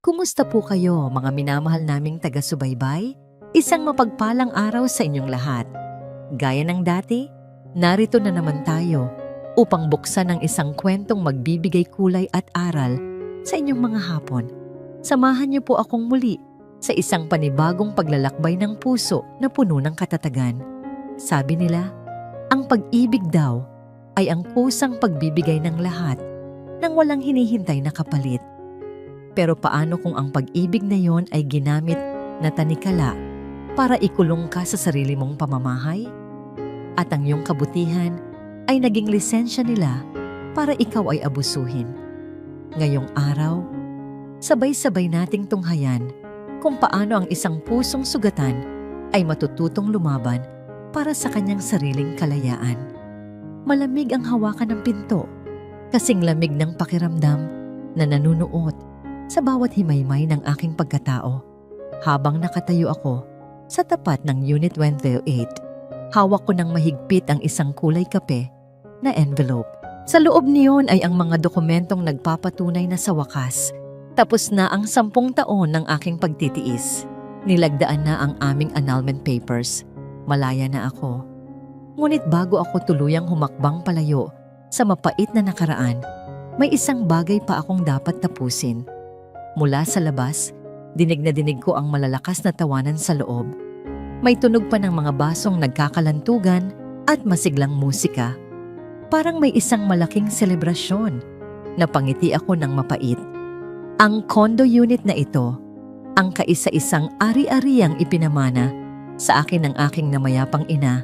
Kumusta po kayo, mga minamahal naming taga-subaybay? Isang mapagpalang araw sa inyong lahat. Gaya ng dati, narito na naman tayo upang buksan ang isang kwentong magbibigay kulay at aral sa inyong mga hapon. Samahan niyo po akong muli sa isang panibagong paglalakbay ng puso na puno ng katatagan. Sabi nila, ang pag-ibig daw ay ang kusang pagbibigay ng lahat nang walang hinihintay na kapalit. Pero paano kung ang pag-ibig na yon ay ginamit na tanikala para ikulong ka sa sarili mong pamamahay? At ang iyong kabutihan ay naging lisensya nila para ikaw ay abusuhin. Ngayong araw, sabay-sabay nating tunghayan kung paano ang isang pusong sugatan ay matututong lumaban para sa kanyang sariling kalayaan. Malamig ang hawakan ng pinto, kasing lamig ng pakiramdam na nanunuot sa bawat himaymay ng aking pagkatao. Habang nakatayo ako sa tapat ng Unit 108, hawak ko ng mahigpit ang isang kulay kape na envelope. Sa loob niyon ay ang mga dokumentong nagpapatunay na sa wakas, tapos na ang 10 taon ng aking pagtitiis. Nilagdaan na ang aming annulment papers. Malaya na ako. Ngunit bago ako tuluyang humakbang palayo sa mapait na nakaraan, may isang bagay pa akong dapat tapusin. Mula sa labas, dinig na dinig ko ang malalakas na tawanan sa loob. May tunog pa ng mga basong nagkakalantugan at masiglang musika. Parang may isang malaking selebrasyon. Napangiti ako ng mapait. Ang condo unit na ito, ang kaisa-isang ari-ariang ipinamana sa akin ng aking namayapang ina,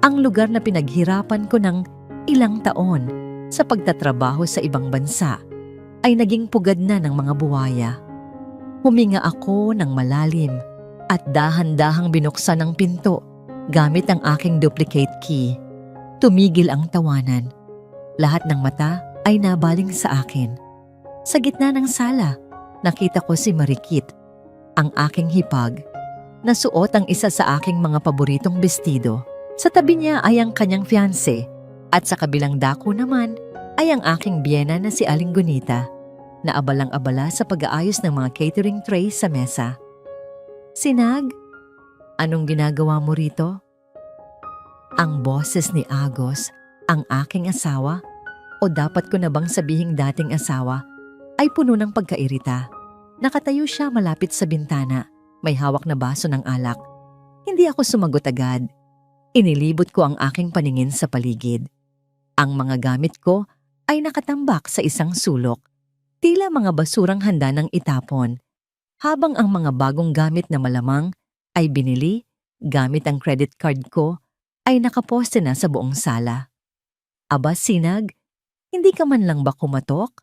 ang lugar na pinaghirapan ko ng ilang taon sa pagtatrabaho sa ibang bansa, ay naging pugad na ng mga buwaya. Huminga ako ng malalim at dahan-dahang binuksan ang pinto gamit ang aking duplicate key. Tumigil ang tawanan. Lahat ng mata ay nabaling sa akin. Sa gitna ng sala, nakita ko si Marikit, ang aking hipag. Nasuot ang isa sa aking mga paboritong bestido. Sa tabi niya ay ang kanyang fiancé at sa kabilang dako naman ay ang aking biyena na si Aling Gunita, na abalang-abala sa pag-aayos ng mga catering trays sa mesa. Sinag, anong ginagawa mo rito? Ang boses ni Agos, ang aking asawa, o dapat ko na bang sabihing dating asawa, ay puno ng pagkairita. Nakatayo siya malapit sa bintana, may hawak na baso ng alak. Hindi ako sumagot agad. Inilibot ko ang aking paningin sa paligid. Ang mga gamit ko ay nakatambak sa isang sulok, tila mga basurang handa ng itapon, habang ang mga bagong gamit na malamang ay binili gamit ang credit card ko ay nakaposte na sa buong sala. Aba Sinag, hindi ka man lang ba kumatok?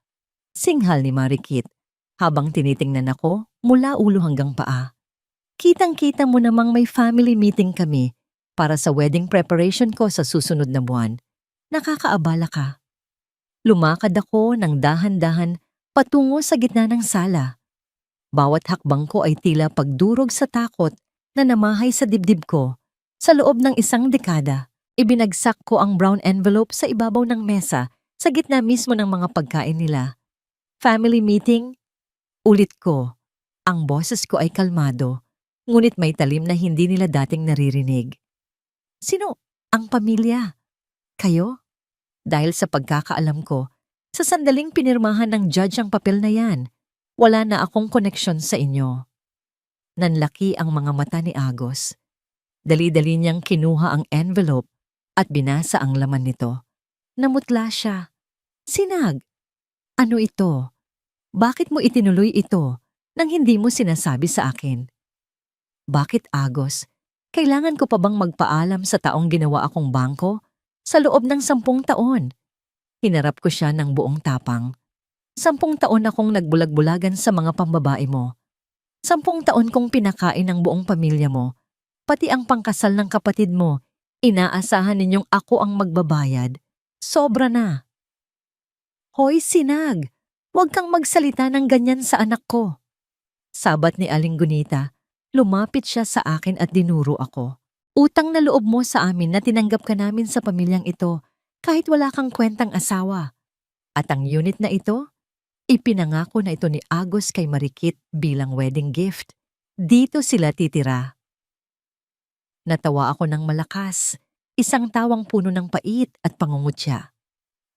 Singhal ni Marikit habang tinitingnan ako mula ulo hanggang paa. Kitang-kita mo namang may family meeting kami para sa wedding preparation ko sa susunod na buwan. Nakakaabala ka. Lumakad ako ng dahan-dahan patungo sa gitna ng sala. Bawat hakbang ko ay tila pagdurog sa takot na namahay sa dibdib ko. Sa loob ng isang dekada, ibinagsak ko ang brown envelope sa ibabaw ng mesa sa gitna mismo ng mga pagkain nila. Family meeting? Ulit ko. Ang boses ko ay kalmado, ngunit may talim na hindi nila dating naririnig. Sino ang pamilya? Kayo? Dahil sa pagkakaalam ko, sa sandaling pinirmahan ng judge ang papel na yan, wala na akong koneksyon sa inyo. Nanlaki ang mga mata ni Agos. Dali-dali niyang kinuha ang envelope at binasa ang laman nito. Namutla siya. Sinag, ano ito? Bakit mo itinuloy ito nang hindi mo sinasabi sa akin? Bakit Agos? Kailangan ko pa bang magpaalam sa taong ginawa akong bangko? Sa loob ng 10 taon. Hinarap ko siya ng buong tapang. 10 taon akong nagbulag-bulagan sa mga pambabae mo. 10 taon kong pinakain ang buong pamilya mo. Pati ang pangkasal ng kapatid mo, inaasahan ninyong ako ang magbabayad. Sobra na. Hoy Sinag, huwag kang magsalita ng ganyan sa anak ko. Sabat ni Aling Gunita, lumapit siya sa akin at dinuro ako. Utang na loob mo sa amin na tinanggap ka namin sa pamilyang ito kahit wala kang kwentang asawa. At ang unit na ito, Ipinangako na ito ni Agos kay Marikit bilang wedding gift. Dito sila titira. Natawa ako ng malakas, isang tawang puno ng pait at pangungutya.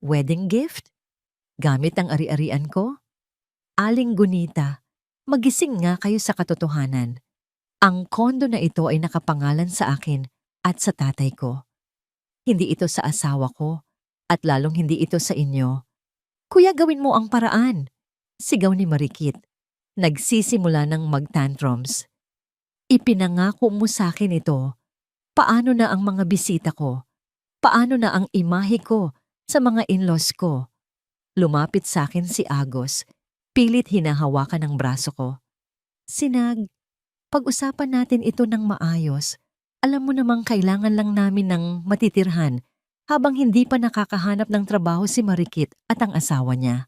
Wedding gift? Gamit ang ari-arian ko? Aling Gunita, magising nga kayo sa katotohanan. Ang kondo na ito ay nakapangalan sa akin at sa tatay ko. Hindi ito sa asawa ko at lalong hindi ito sa inyo. Kuya, gawin mo ang paraan, sigaw ni Marikit. Nagsisimula ng mag-tantrums. Ipinangako mo sa akin ito. Paano na ang mga bisita ko? Paano na ang imahe ko sa mga in-laws ko? Lumapit sa akin si Agos. Pilit hinahawakan ang braso ko. Sinag, pag-usapan natin ito ng maayos. Alam mo namang kailangan lang namin ng matitirhan habang hindi pa nakakahanap ng trabaho si Marikit at ang asawa niya.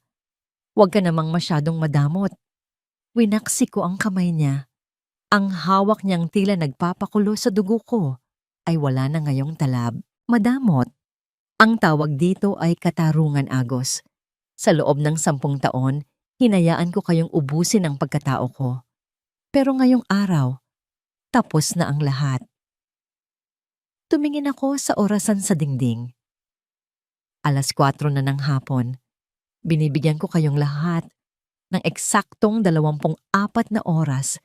Huwag ka namang masyadong madamot. Winaksi ko ang kamay niya. Ang hawak niyang tila nagpapakulo sa dugo ko ay wala na ngayong talab. Madamot. Ang tawag dito ay katarungan, Agos. Sa loob ng 10 taon, hinayaan ko kayong ubusin ang pagkatao ko. Pero ngayong araw, tapos na ang lahat. Tumingin ako sa orasan sa dingding. 4:00 na ng hapon. Binibigyan ko kayong lahat ng eksaktong 24 na oras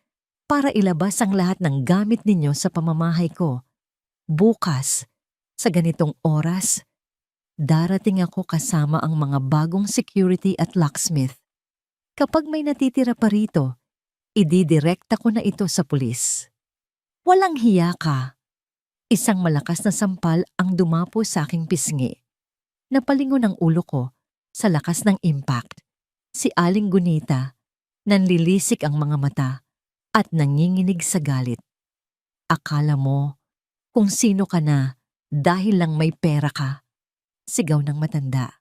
para ilabas ang lahat ng gamit ninyo sa pamamahay ko. Bukas, sa ganitong oras, darating ako kasama ang mga bagong security at locksmith. Kapag may natitira pa rito, ididirekta ko na ito sa pulis. Walang hiya ka. Isang malakas na sampal ang dumapo sa aking pisngi. Napalingon ang ulo ko sa lakas ng impact. Si Aling Gunita, nanlilisik ang mga mata at nanginginig sa galit. Akala mo kung sino ka na dahil lang may pera ka. Sigaw ng matanda.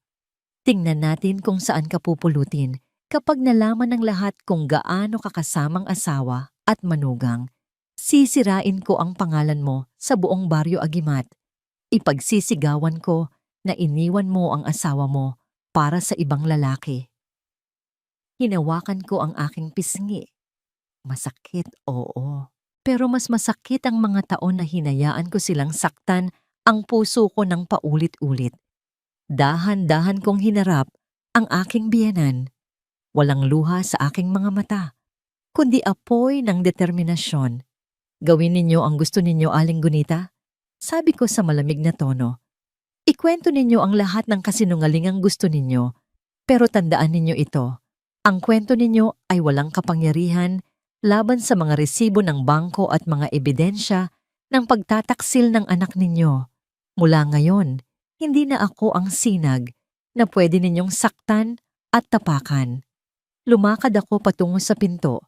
Tingnan natin kung saan ka pupulutin kapag nalaman ng lahat kung gaano ka kasamang asawa at manugang. Sisirain ko ang pangalan mo sa buong baryo Agimat. Ipagsisigawan ko na iniwan mo ang asawa mo para sa ibang lalaki. Hinawakan ko ang aking pisngi. Masakit, oo. Pero mas masakit ang mga taon na hinayaan ko silang saktan ang puso ko ng paulit-ulit. Dahan-dahan kong hinarap ang aking biyenan. Walang luha sa aking mga mata, kundi apoy ng determinasyon. Gawin ninyo ang gusto ninyo, Aling Gunita? Sabi ko sa malamig na tono. Ikwento ninyo ang lahat ng kasinungalingang gusto ninyo, pero tandaan ninyo ito. Ang kwento ninyo ay walang kapangyarihan laban sa mga resibo ng bangko at mga ebidensya ng pagtataksil ng anak ninyo. Mula ngayon, hindi na ako ang sinag na pwede ninyong saktan at tapakan. Lumakad ako patungo sa pinto,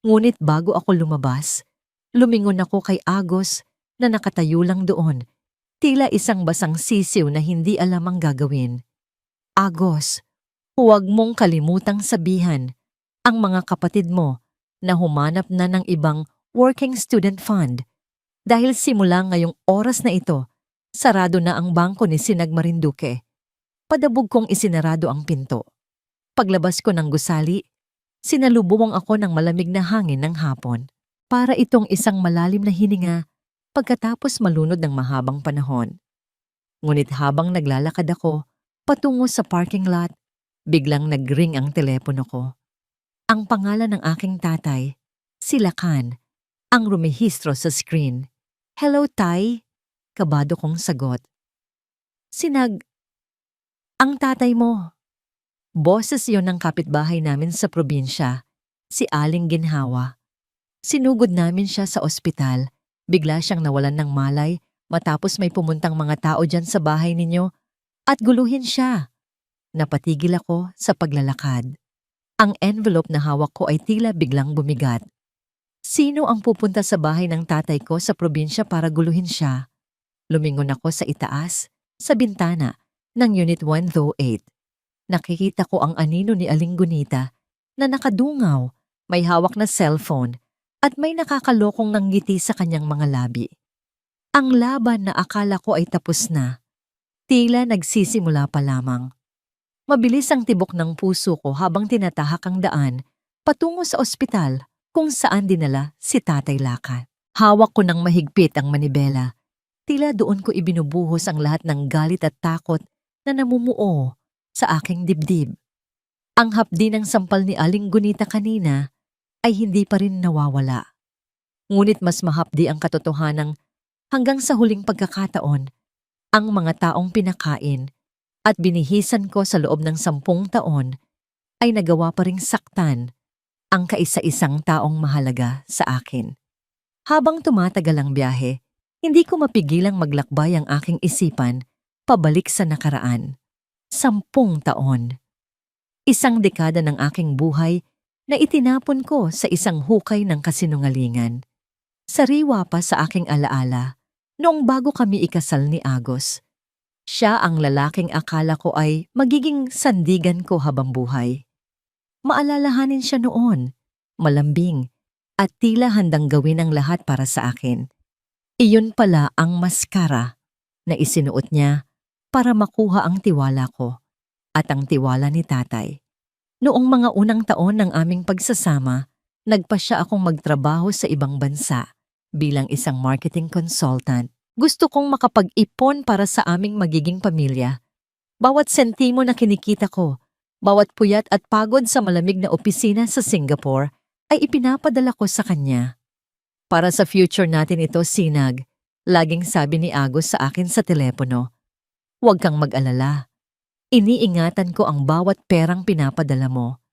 ngunit bago ako lumabas, lumingon ako kay Agos na nakatayo lang doon, tila isang basang sisiw na hindi alam ang gagawin. Agos, huwag mong kalimutang sabihan ang mga kapatid mo na humanap na ng ibang working student fund. Dahil simula ngayong oras na ito, sarado na ang bangko ni Sinag Marinduque. Padabog kong isinarado ang pinto. Paglabas ko ng gusali, sinalubong ako ng malamig na hangin ng hapon. Para itong isang malalim na hininga pagkatapos malunod ng mahabang panahon. Ngunit habang naglalakad ako patungo sa parking lot, biglang nag-ring ang telepono ko. Ang pangalan ng aking tatay, si Lacan, ang rumehistro sa screen. Hello, Tay? Kabado kong sagot. Sinag, ang tatay mo. Boses yon ng kapitbahay namin sa probinsya, si Aling Ginhawa. Sinugod namin siya sa ospital. Bigla siyang nawalan ng malay matapos may pumuntang mga tao dyan sa bahay ninyo at guluhin siya. Napatigil ako sa paglalakad. Ang envelope na hawak ko ay tila biglang bumigat. Sino ang pupunta sa bahay ng tatay ko sa probinsya para guluhin siya? Lumingon ako sa itaas, sa bintana ng Unit 108. Nakikita ko ang anino ni Aling Gunita na nakadungaw, may hawak na cellphone at may nakakalokong nanggiti sa kanyang mga labi. Ang laban na akala ko ay tapos na, tila nagsisimula pa lamang. Mabilis ang tibok ng puso ko habang tinatahak ang daan patungo sa ospital kung saan dinala si Tatay Lakat. Hawak ko ng mahigpit ang manibela. Tila doon ko ibinubuhos ang lahat ng galit at takot na namumuo sa aking dibdib. Ang hapdi ng sampal ni Aling Gunita kanina ay hindi pa rin nawawala. Ngunit mas mahapdi ang katotohanang hanggang sa huling pagkakataon, ang mga taong pinakain at binihisan ko sa loob ng 10 taon ay nagawa pa ring saktan ang kaisa-isang taong mahalaga sa akin. Habang tumatagal ang biyahe, hindi ko mapigilang maglakbay ang aking isipan pabalik sa nakaraan. 10 taon. Isang dekada ng aking buhay na itinapon ko sa isang hukay ng kasinungalingan. Sariwa pa sa aking alaala noong bago kami ikasal ni Agos. Siya ang lalaking akala ko ay magiging sandigan ko habang buhay. Maalalahanin siya noon, malambing, at tila handang gawin ang lahat para sa akin. Iyon pala ang maskara na isinuot niya para makuha ang tiwala ko at ang tiwala ni Tatay. Noong mga unang taon ng aming pagsasama, nagpa siya akong magtrabaho sa ibang bansa bilang isang marketing consultant. Gusto kong makapag-ipon para sa aming magiging pamilya. Bawat sentimo na kinikita ko, bawat puyat at pagod sa malamig na opisina sa Singapore ay ipinapadala ko sa kanya. Para sa future natin ito, Sinag, laging sabi ni Agos sa akin sa telepono. Huwag kang mag-alala. Iniingatan ko ang bawat perang pinapadala mo.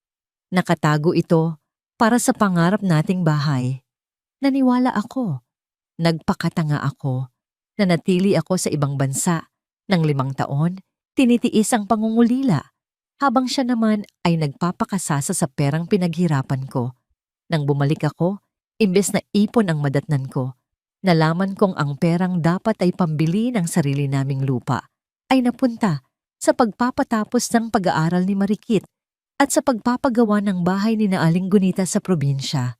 Nakatago ito para sa pangarap nating bahay. Naniwala ako. Nagpakatanga ako. Nanatili ako sa ibang bansa. Nang 5 taon, tinitiis ang pangungulila. Habang siya naman ay nagpapakasasa sa perang pinaghirapan ko. Nang bumalik ako, imbes na ipon ang madatnan ko, nalaman kong ang perang dapat ay pambili ng sarili naming lupa, ay napunta sa pagpapatapos ng pag-aaral ni Marikit at sa pagpapagawa ng bahay ni na Aling Gunita sa probinsya.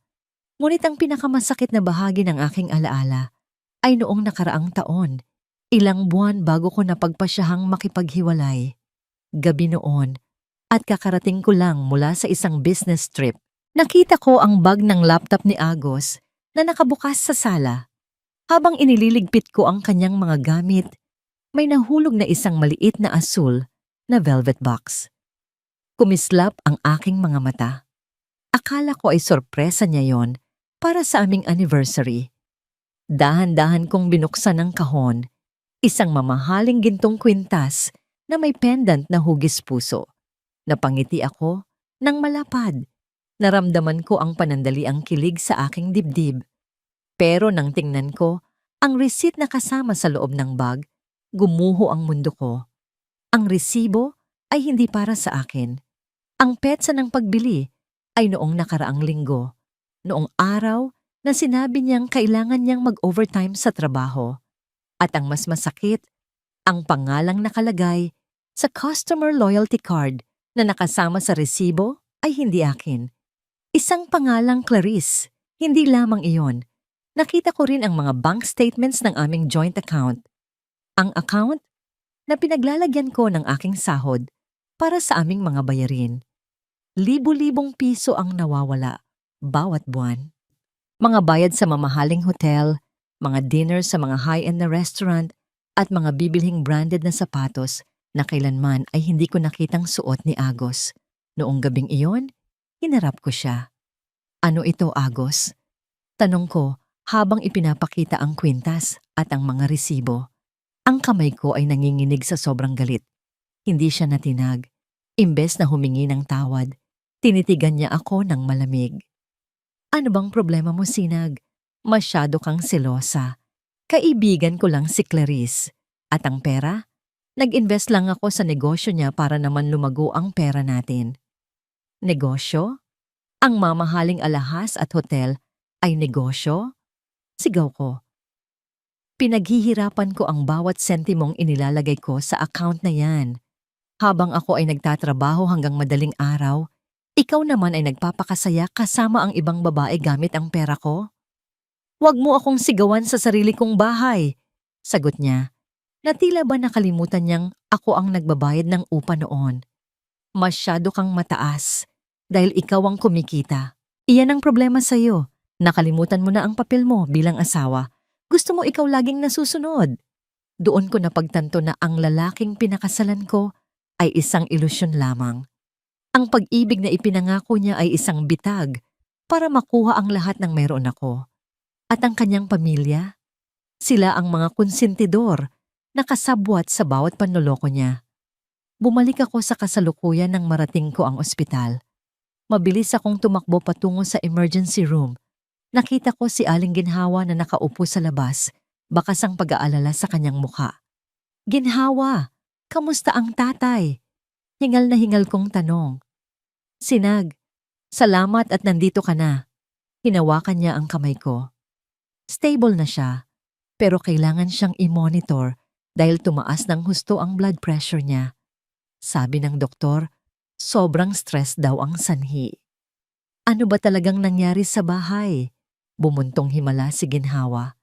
Ngunit ang pinakamasakit na bahagi ng aking alaala ay noong nakaraang taon, ilang buwan bago ko napagpasyahang makipaghiwalay. Gabi noon, at kakarating ko lang mula sa isang business trip, nakita ko ang bag ng laptop ni Agos na nakabukas sa sala. Habang inililigpit ko ang kanyang mga gamit, may nahulog na isang maliit na asul na velvet box. Kumislap ang aking mga mata. Akala ko ay sorpresa niya yon para sa aming anniversary. Dahan-dahan kong binuksan ang kahon, isang mamahaling gintong kwintas na may pendant na hugis puso. Napangiti ako nang malapad. Naramdaman ko ang panandaliang kilig sa aking dibdib. Pero nang tingnan ko ang receipt na kasama sa loob ng bag, gumuho ang mundo ko. Ang resibo ay hindi para sa akin. Ang petsa ng pagbili ay noong nakaraang linggo, noong araw na sinabi niyang kailangan niyang mag-overtime sa trabaho. At ang mas masakit, ang pangalang nakalagay sa customer loyalty card na nakasama sa resibo ay hindi akin. Isang pangalang Clarice, hindi lamang iyon. Nakita ko rin ang mga bank statements ng aming joint account. Ang account na pinaglalagyan ko ng aking sahod para sa aming mga bayarin. Libo-libong piso ang nawawala bawat buwan. Mga bayad sa mamahaling hotel, mga dinner sa mga high-end na restaurant, at mga bibilhing branded na sapatos na kailanman ay hindi ko nakitang suot ni Agos. Noong gabing iyon, hinarap ko siya. Ano ito, Agos? Tanong ko habang ipinapakita ang kwintas at ang mga resibo. Ang kamay ko ay nanginginig sa sobrang galit. Hindi siya natinag. Imbes na humingi ng tawad, tinitigan niya ako ng malamig. Ano bang problema mo, Sinag? Masyado kang selosa. Kaibigan ko lang si Clarice. At ang pera? Nag-invest lang ako sa negosyo niya para naman lumago ang pera natin. Negosyo? Ang mamahaling alahas at hotel ay negosyo? Sigaw ko. Pinaghihirapan ko ang bawat sentimong inilalagay ko sa account na yan. Habang ako ay nagtatrabaho hanggang madaling araw, ikaw naman ay nagpapakasaya kasama ang ibang babae gamit ang pera ko? Huwag mo akong sigawan sa sarili kong bahay, sagot niya. Na tila ba nakalimutan niyang ako ang nagbabayad ng upa noon. Masyado kang mataas dahil ikaw ang kumikita. Iyan ang problema sa'yo. Nakalimutan mo na ang papel mo bilang asawa. Gusto mo ikaw laging nasusunod. Doon ko napagtanto na ang lalaking pinakasalan ko ay isang ilusyon lamang. Ang pag-ibig na ipinangako niya ay isang bitag para makuha ang lahat ng meron ako. At ang kanyang pamilya, sila ang mga konsentidor na kasabwat sa bawat panloloko niya. Bumalik ako sa kasalukuyan nang marating ko ang ospital. Mabilis akong tumakbo patungo sa emergency room. Nakita ko si Aling Ginhawa na nakaupo sa labas, bakas ang pag-aalala sa kanyang mukha. Ginhawa, kamusta ang tatay? Hingal na hingal kong tanong. Sinag, salamat at nandito ka na. Hinawakan niya ang kamay ko. Stable na siya, pero kailangan siyang i-monitor dahil tumaas ng husto ang blood pressure niya. Sabi ng doktor, sobrang stress daw ang sanhi. Ano ba talagang nangyari sa bahay? Bumuntong himala si Ginhawa.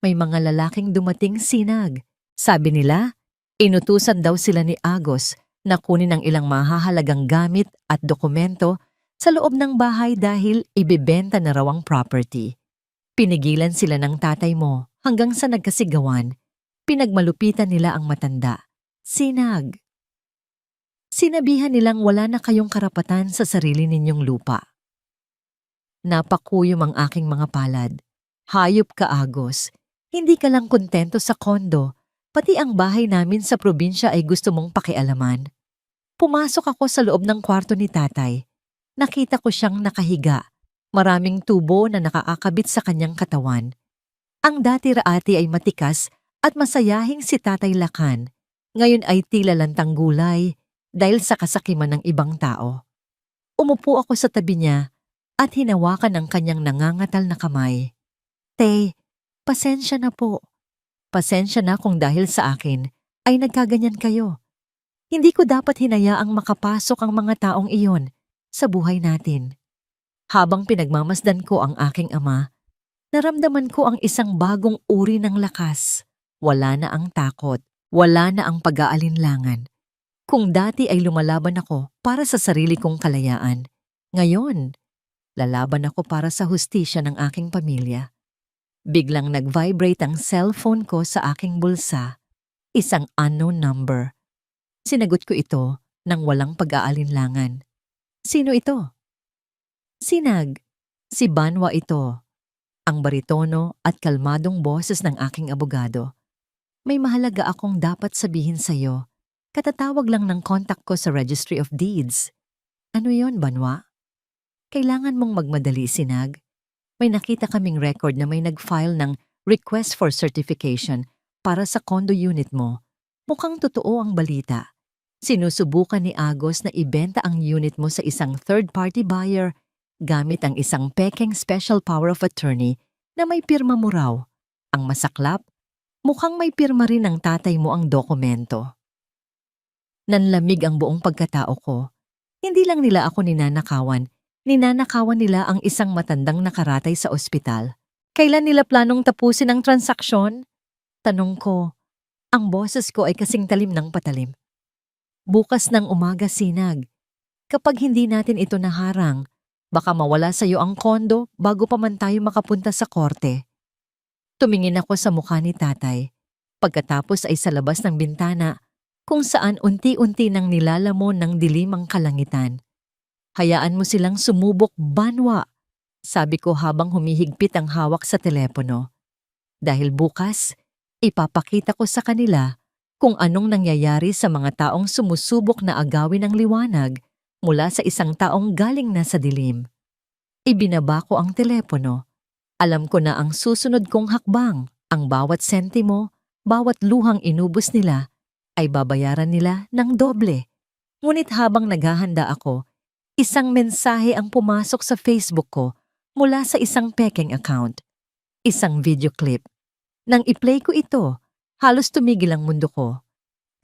May mga lalaking dumating, Sinag. Sabi nila, inutusan daw sila ni Agos na kunin ang ilang mahahalagang gamit at dokumento sa loob ng bahay dahil ibebenta na raw ang property. Pinigilan sila ng tatay mo hanggang sa nagkasigawan. Pinagmalupitan nila ang matanda. Sinag. Sinabihan nilang wala na kayong karapatan sa sarili ninyong lupa. Napakuyom ang aking mga palad. Hayop ka, Agos. Hindi ka lang kontento sa kondo, pati ang bahay namin sa probinsya ay gusto mong pakialaman. Pumasok ako sa loob ng kwarto ni tatay. Nakita ko siyang nakahiga. Maraming tubo na nakaakabit sa kanyang katawan. Ang dati-raati ay matikas at masayahing si Tatay Lakan. Ngayon ay tila lantang gulay dahil sa kasakiman ng ibang tao. Umupo ako sa tabi niya at hinawakan ang kanyang nangangatal na kamay. Te, pasensya na po. Pasensya na kung dahil sa akin ay nagkaganyan kayo. Hindi ko dapat hinayaang makapasok ang mga taong iyon sa buhay natin. Habang pinagmamasdan ko ang aking ama, naramdaman ko ang isang bagong uri ng lakas. Wala na ang takot, wala na ang pag-aalinlangan. Kung dati ay lumalaban ako para sa sarili kong kalayaan, ngayon, lalaban ako para sa hustisya ng aking pamilya. Biglang nag-vibrate ang cellphone ko sa aking bulsa, isang unknown number. Sinagot ko ito nang walang pag-aalinlangan. Sino ito? Sinag, si Banwa ito. Ang baritono at kalmadong boses ng aking abogado. May mahalaga akong dapat sabihin sa iyo. Katatawag lang ng contact ko sa Registry of Deeds. Ano yon, Banwa? Kailangan mong magmadali, Sinag. May nakita kaming record na may nag-file ng request for certification para sa condo unit mo. Mukhang totoo ang balita. Sinusubukan ni Agos na ibenta ang unit mo sa isang third-party buyer gamit ang isang pekeng special power of attorney na may pirma mo raw. Ang masaklap, mukhang may pirma rin ng tatay mo ang dokumento. Nanlamig ang buong pagkatao ko. Hindi lang nila ako ninanakawan nila ang isang matandang nakaratay sa ospital. Kailan nila planong tapusin ang transaksyon? Tanong ko. Ang boses ko ay kasing talim ng patalim. Bukas ng umaga, Sinag. Kapag hindi natin ito naharang, baka mawala sa iyo ang kondo bago pa man tayo makapunta sa korte. Tumingin ako sa mukha ni tatay. Pagkatapos ay sa labas ng bintana, kung saan unti-unti nang nilalamon ng dilim ang kalangitan. Hayaan mo silang sumubok, Banwa, sabi ko habang humihigpit ang hawak sa telepono. Dahil bukas, ipapakita ko sa kanila kung anong nangyayari sa mga taong sumusubok na agawin ang liwanag mula sa isang taong galing na sa dilim. Ibinaba ko ang telepono. Alam ko na ang susunod kong hakbang, ang bawat sentimo, bawat luhang inubos nila, ay babayaran nila ng doble. Ngunit habang naghahanda ako, isang mensahe ang pumasok sa Facebook ko mula sa isang pekeng account. Isang video clip. Nang i-play ko ito, halos tumigil ang mundo ko.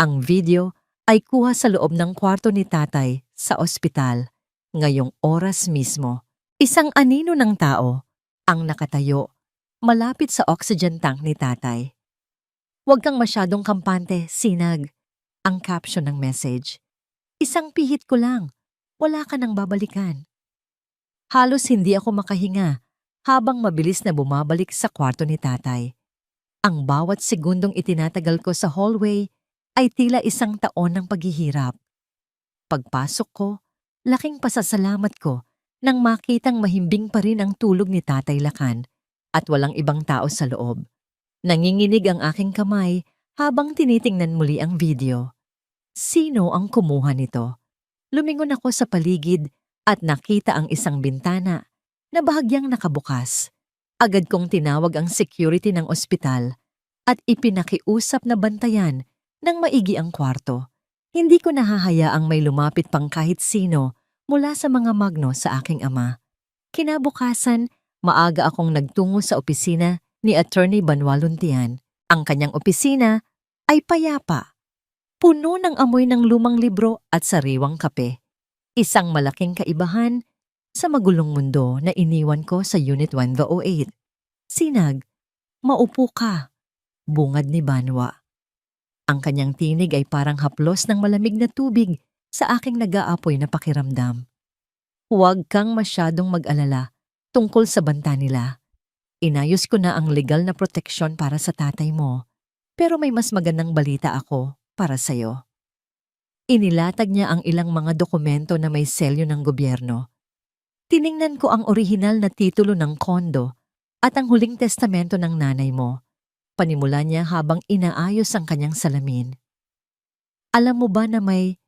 Ang video ay kuha sa loob ng kwarto ni tatay sa ospital. Ngayong oras mismo, isang anino ng tao ang nakatayo malapit sa oxygen tank ni tatay. Huwag kang masyadong kampante, Sinag, ang caption ng message. Isang pihit ko lang. Wala ka nang babalikan. Halos hindi ako makahinga habang mabilis na bumabalik sa kwarto ni tatay. Ang bawat segundong itinatagal ko sa hallway ay tila isang taon ng paghihirap. Pagpasok ko, laking pasasalamat ko nang makitang mahimbing pa rin ang tulog ni Tatay Lakan at walang ibang tao sa loob. Nanginginig ang aking kamay habang tinitingnan muli ang video. Sino ang kumuha nito? Lumingon ako sa paligid at nakita ang isang bintana na bahagyang nakabukas. Agad kong tinawag ang security ng ospital at ipinakiusap na bantayan ng maigi ang kwarto. Hindi ko nahahayaang may lumapit pang kahit sino mula sa mga magno sa aking ama. Kinabukasan, maaga akong nagtungo sa opisina ni Attorney Banwaluntian. Ang kanyang opisina ay payapa. Puno ng amoy ng lumang libro at sariwang kape. Isang malaking kaibahan sa magulong mundo na iniwan ko sa Unit 108. Sinag, maupo ka, bungad ni Banwa. Ang kanyang tinig ay parang haplos ng malamig na tubig sa aking nag-aapoy na pakiramdam. Huwag kang masyadong mag-alala tungkol sa banta nila. Inayos ko na ang legal na proteksyon para sa tatay mo, pero may mas magandang balita ako para sa'yo. Inilatag niya ang ilang mga dokumento na may selyo ng gobyerno. Tiningnan ko ang orihinal na titulo ng kondo at ang huling testamento ng nanay mo. Panimula niya habang inaayos ang kanyang salamin. Alam mo ba na may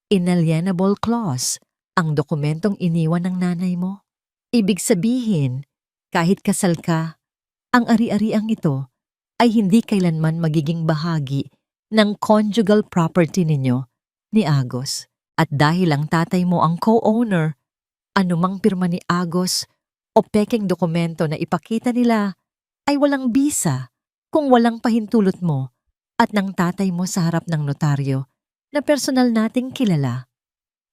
inalienable clause ang dokumentong iniwan ng nanay mo? Ibig sabihin, kahit kasal ka, ang ari-ariang ito ay hindi kailanman magiging bahagi ng conjugal property ninyo ni Agos. At dahil ang tatay mo ang co-owner, anumang pirma ni Agos o pekeng dokumento na ipakita nila ay walang bisa kung walang pahintulot mo at ng tatay mo sa harap ng notaryo na personal nating kilala.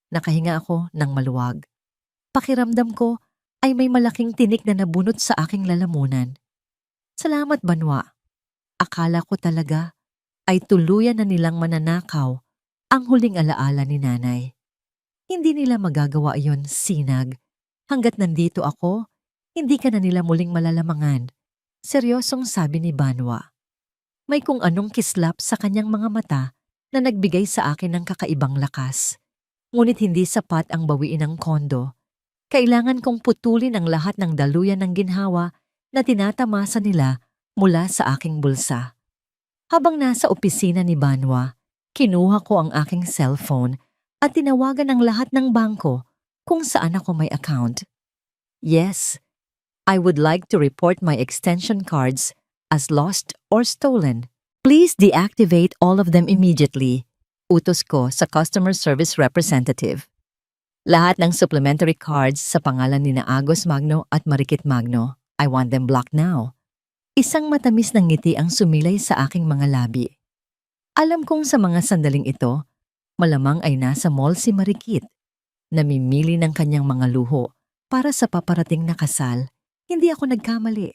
Nakahinga ako ng maluwag. Pakiramdam ko ay may malaking tinik na nabunot sa aking lalamunan. Salamat, Banwa. Akala ko talaga ay tuluyan na nilang mananakaw ang huling alaala ni nanay. Hindi nila magagawa iyon, Sinag. Hanggat nandito ako, hindi ka na nila muling malalamangan. Seryosong sabi ni Banwa. May kung anong kislap sa kanyang mga mata na nagbigay sa akin ng kakaibang lakas. Ngunit hindi sapat ang bawiin ng kondo. Kailangan kong putulin ang lahat ng daluyan ng ginhawa na tinatamasa nila mula sa aking bulsa. Habang nasa opisina ni Banwa, kinuha ko ang aking cellphone at tinawagan ang lahat ng bangko kung saan ako may account. Yes, I would like to report my extension cards as lost or stolen. Please deactivate all of them immediately. Utos ko sa customer service representative. Lahat ng supplementary cards sa pangalan ni Agos Magno at Marikit Magno, I want them blocked now. Isang matamis na ngiti ang sumilay sa aking mga labi. Alam kong sa mga sandaling ito, malamang ay nasa mall si Marikit. Namimili ng kanyang mga luho para sa paparating na kasal. Hindi ako nagkamali.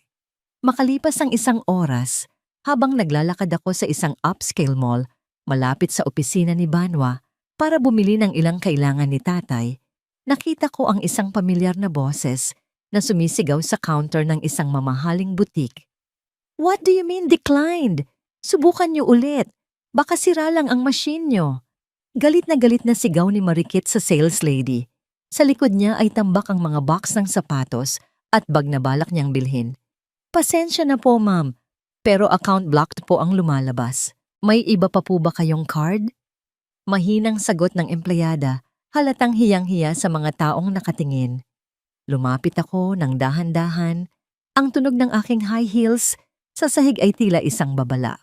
Makalipas ang isang oras, habang naglalakad ako sa isang upscale mall, malapit sa opisina ni Banwa para bumili ng ilang kailangan ni tatay, nakita ko ang isang pamilyar na boses na sumisigaw sa counter ng isang mamahaling butik. What do you mean declined? Subukan niyo ulit. Baka sira lang ang machine niyo. Galit na sigaw ni Marikit sa sales lady. Sa likod niya ay tambak ang mga box ng sapatos at bag na balak niyang bilhin. Pasensya na po, ma'am, pero account blocked po ang lumalabas. May iba pa po ba kayong card? Mahinang sagot ng empleyada, halatang hiyang-hiya sa mga taong nakatingin. Lumapit ako ng dahan-dahan. Ang tunog ng aking high heels sa sahig ay tila isang babala.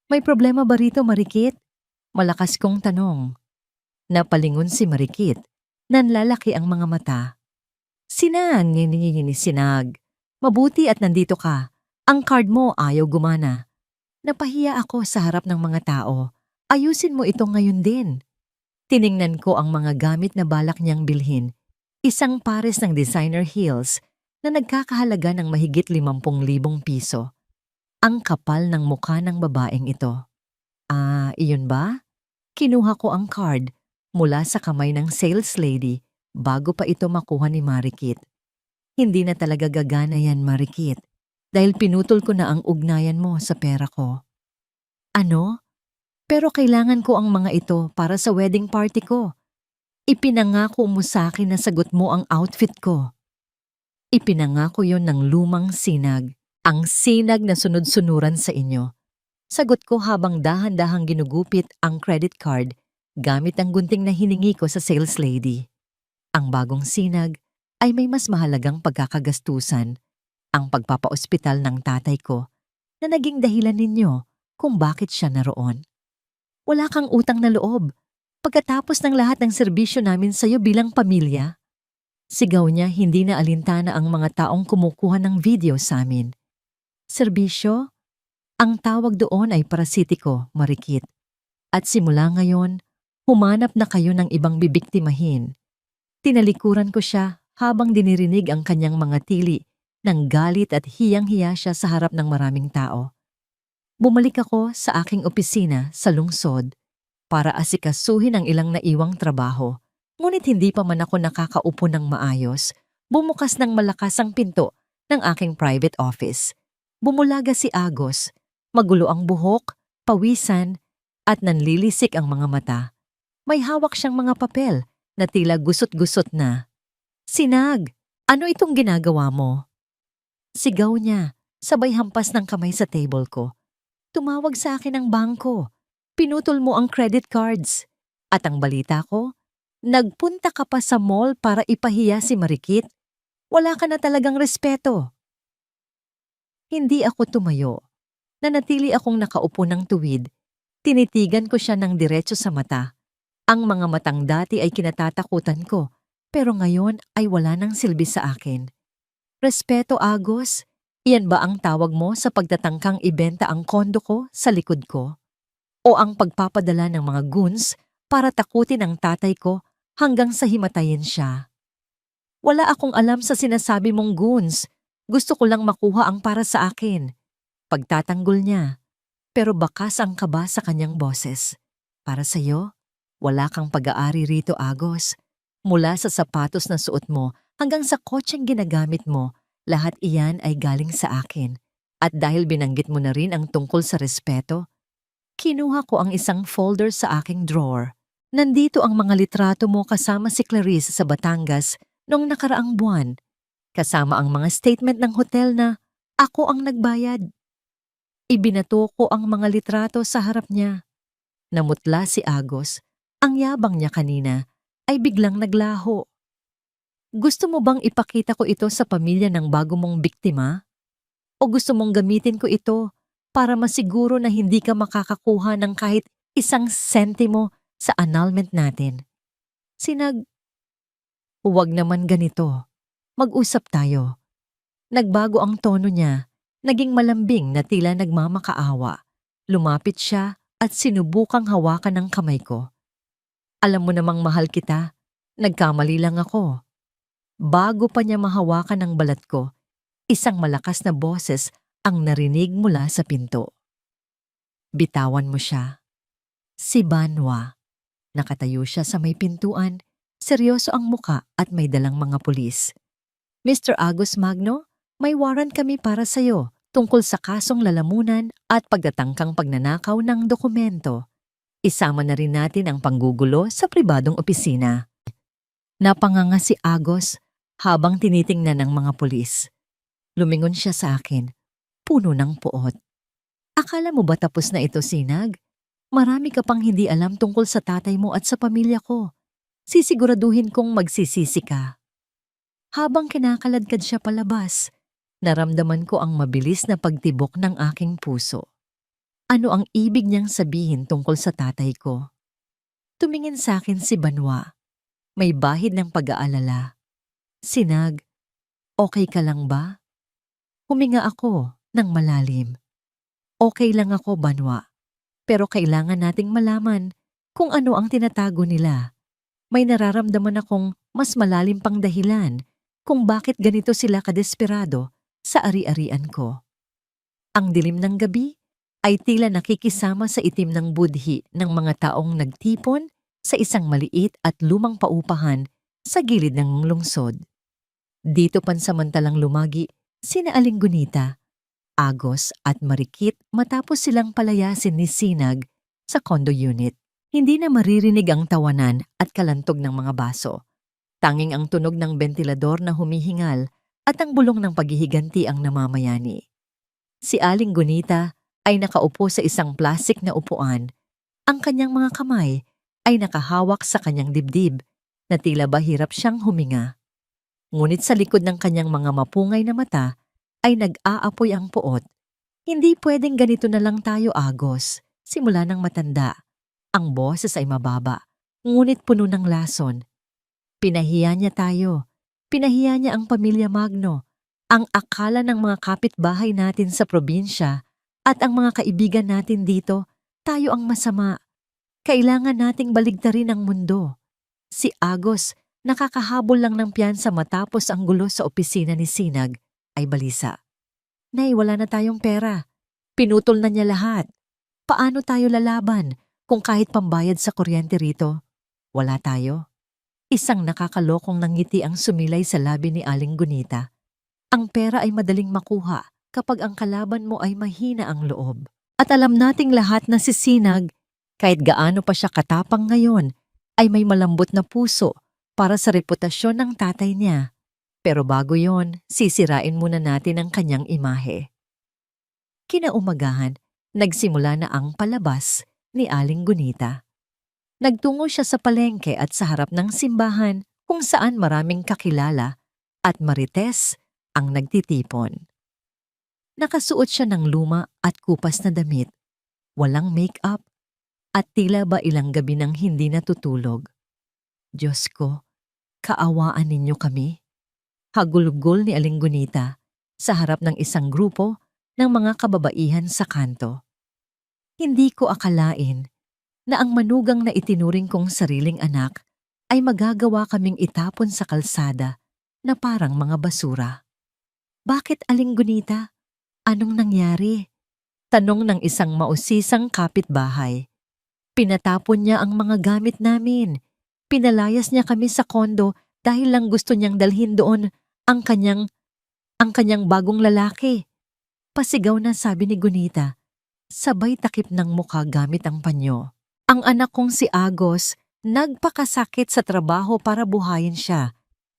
May problema ba rito, Marikit? Malakas kong tanong. Napalingon si Marikit. Nanlalaki ang mga mata. Sinag. Mabuti at nandito ka. Ang card mo ayaw gumana. Napahiya ako sa harap ng mga tao. Ayusin mo ito ngayon din. Tiningnan ko ang mga gamit na balak niyang bilhin. Isang pares ng designer heels na nagkakahalaga ng mahigit 50,000 piso. Ang kapal ng mukha ng babaeng ito. Iyon ba? Kinuha ko ang card. mula sa kamay ng sales lady bago pa ito makuha ni Marikit. Hindi na talaga gagana yan, Marikit, dahil pinutol ko na ang ugnayan mo sa pera ko. Ano? Pero kailangan ko ang mga ito para sa wedding party ko. Ipinangako mo sa akin na sagot mo ang outfit ko. Ipinangako yon ng lumang sinag, ang sinag na sunod-sunuran sa inyo. Sagot ko habang dahan-dahang ginugupit ang credit card gamit ang gunting na hiningi ko sa sales lady. Ang bagong sinag ay may mas mahalagang pagkakagastusan, ang pagpapaospital ng tatay ko na naging dahilan ninyo kung bakit siya naroon. Wala kang utang na loob pagkatapos ng lahat ng serbisyo namin sa iyo bilang pamilya. Sigaw niya, hindi na alintana ang mga taong kumukuha ng video sa amin. Serbisyo? Ang tawag doon ay parasitiko, Marikit. At simula ngayon, humanap na kayo ng ibang bibiktimahin. Tinalikuran ko siya habang dinirinig ang kanyang mga tili ng galit at hiyang-hiya siya sa harap ng maraming tao. Bumalik ako sa aking opisina sa lungsod para asikasuhin ang ilang naiwang trabaho. Ngunit hindi pa man ako nakakaupo ng maayos, bumukas ng malakas ang pinto ng aking private office. Bumulaga si Agos, magulo ang buhok, pawisan, at nanlilisik ang mga mata. May hawak siyang mga papel na tila gusot-gusot na. Sinag, ano itong ginagawa mo? Sigaw niya, sabay hampas ng kamay sa table ko. Tumawag sa akin ang bangko. Pinutol mo ang credit cards. At ang balita ko, nagpunta ka pa sa mall para ipahiya si Marikit? Wala ka na talagang respeto. Hindi ako tumayo. Nanatili akong nakaupo ng tuwid. Tinitigan ko siya ng diretso sa mata. Ang mga matang dati ay kinatatakutan ko, pero ngayon ay wala nang silbi sa akin. Respeto, Agos? Iyan ba ang tawag mo sa pagtatangkang ibenta ang kondo ko sa likod ko? O ang pagpapadala ng mga goons para takutin ang tatay ko hanggang sa himatayin siya? Wala akong alam sa sinasabi mong goons. Gusto ko lang makuha ang para sa akin. Pagtatanggol niya, pero bakas ang kaba sa kanyang boses. Para sa'yo, wala kang pag-aari rito, Agos. Mula sa sapatos na suot mo hanggang sa kotseng ginagamit mo, lahat iyan ay galing sa akin. At dahil binanggit mo na rin ang tungkol sa respeto, kinuha ko ang isang folder sa aking drawer. Nandito ang mga litrato mo kasama si Clarice sa Batangas noong nakaraang buwan. Kasama ang mga statement ng hotel na ako ang nagbayad. Ibinato ko ang mga litrato sa harap niya. Namutla si Agos. Ang yabang niya kanina ay biglang naglaho. Gusto mo bang ipakita ko ito sa pamilya ng bago mong biktima? O gusto mong gamitin ko ito para masiguro na hindi ka makakakuha ng kahit isang sentimo sa annulment natin? Huwag naman ganito. Mag-usap tayo. Nagbago ang tono niya, naging malambing na tila nagmamakaawa. Lumapit siya at sinubukang hawakan ng kamay ko. Alam mo namang mahal kita, nagkamali lang ako. Bago pa niya mahawakan ang balat ko, isang malakas na boses ang narinig mula sa pinto. Bitawan mo siya. Si Banwa. Nakatayo siya sa may pintuan, seryoso ang muka at may dalang mga pulis. Mr. Agos Magno, may warrant kami para sa'yo tungkol sa kasong lalamunan at pagtatangkang pagnanakaw ng dokumento. Isama na rin natin ang panggugulo sa pribadong opisina. Napanganga si Agos habang tinitingnan ng mga pulis. Lumingon siya sa akin, puno ng puot. Akala mo ba tapos na ito, Sinag? Marami ka pang hindi alam tungkol sa tatay mo at sa pamilya ko. Sisiguraduhin kong magsisisi ka. Habang kinakaladkad siya palabas, naramdaman ko ang mabilis na pagtibok ng aking puso. Ano ang ibig niyang sabihin tungkol sa tatay ko? Tumingin sa akin si Banwa. May bahid ng pag-aalala. Sinag, okay ka lang ba? Huminga ako ng malalim. Okay lang ako, Banwa. Pero kailangan nating malaman kung ano ang tinatago nila. May nararamdaman akong mas malalim pang dahilan kung bakit ganito sila kadesperado sa ari-arian ko. Ang dilim ng gabi ay tila nakikisama sa itim ng budhi ng mga taong nagtipon sa isang maliit at lumang paupahan sa gilid ng lungsod. Dito pansamantalang lumagi sina Aling Gunita, Agos at Marikit matapos silang palayasin ni Sinag sa condo unit. Hindi na maririnig ang tawanan at kalantog ng mga baso. Tanging ang tunog ng bentilador na humihingal at ang bulong ng paghihiganti ang namamayani. Si Aling Gunita ay nakaupo sa isang plastik na upuan. Ang kanyang mga kamay ay nakahawak sa kanyang dibdib na tila ba hirap siyang huminga. Ngunit sa likod ng kanyang mga mapungay na mata ay nag-aapoy ang puot. Hindi pwedeng ganito na lang tayo, Agos. Simula ng matanda. Ang boses ay mababa, ngunit puno ng lason. Pinahiya niya tayo. Pinahiya niya ang pamilya Magno, ang akala ng mga kapitbahay natin sa probinsya at ang mga kaibigan natin dito, tayo ang masama. Kailangan nating baligtarin ang mundo. Si Agos, nakakahabol lang ng piyansa matapos ang gulo sa opisina ni Sinag, ay balisa. Nay, wala na tayong pera. Pinutol na niya lahat. Paano tayo lalaban kung kahit pambayad sa kuryente rito? Wala tayo. Isang nakakalokong nangiti ang sumilay sa labi ni Aling Gunita. Ang pera ay madaling makuha kapag ang kalaban mo ay mahina ang loob. At alam nating lahat na si Sinag, kahit gaano pa siya katapang ngayon, ay may malambot na puso para sa reputasyon ng tatay niya. Pero bago yon, sisirain muna natin ang kanyang imahe. Kinaumagahan, nagsimula na ang palabas ni Aling Gunita. Nagtungo siya sa palengke at sa harap ng simbahan kung saan maraming kakilala at marites ang nagtitipon. Nakasuot siya ng luma at kupas na damit, walang make-up, at tila ba ilang gabi nang hindi natutulog. Diyos ko, kaawaan ninyo kami. Hagulgol ni Aling Gunita sa harap ng isang grupo ng mga kababaihan sa kanto. Hindi ko akalain na ang manugang na itinuring kong sariling anak ay magagawa kaming itapon sa kalsada na parang mga basura. Bakit, Aling Gunita? Anong nangyari? Tanong ng isang mausisang kapitbahay. Pinatapon niya ang mga gamit namin. Pinalayas niya kami sa kondo dahil lang gusto niyang dalhin doon ang kanyang bagong lalaki. Pasigaw na sabi ni Gunita, sabay takip ng mukha gamit ang panyo. Ang anak kong si Agos nagpakasakit sa trabaho para buhayin siya.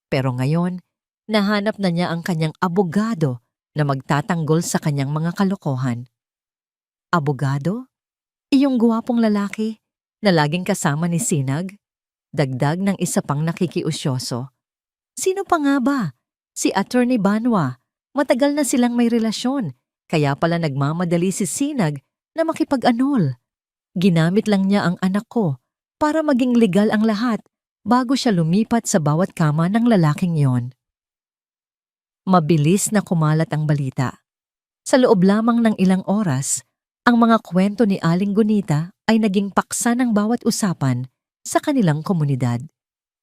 Pero ngayon, nahanap na niya ang kanyang abogado na magtatanggol sa kanyang mga kalokohan. Abogado? Iyong guwapong lalaki na laging kasama ni Sinag? Dagdag ng isa pang nakikiusyoso. Sino pa nga ba? Si Attorney Banwa. Matagal na silang may relasyon, kaya pala nagmamadali si Sinag na makipag-anol. Ginamit lang niya ang anak ko para maging legal ang lahat bago siya lumipat sa bawat kama ng lalaking yon. Mabilis na kumalat ang balita. Sa loob lamang ng ilang oras, ang mga kwento ni Aling Gunita ay naging paksa ng bawat usapan sa kanilang komunidad.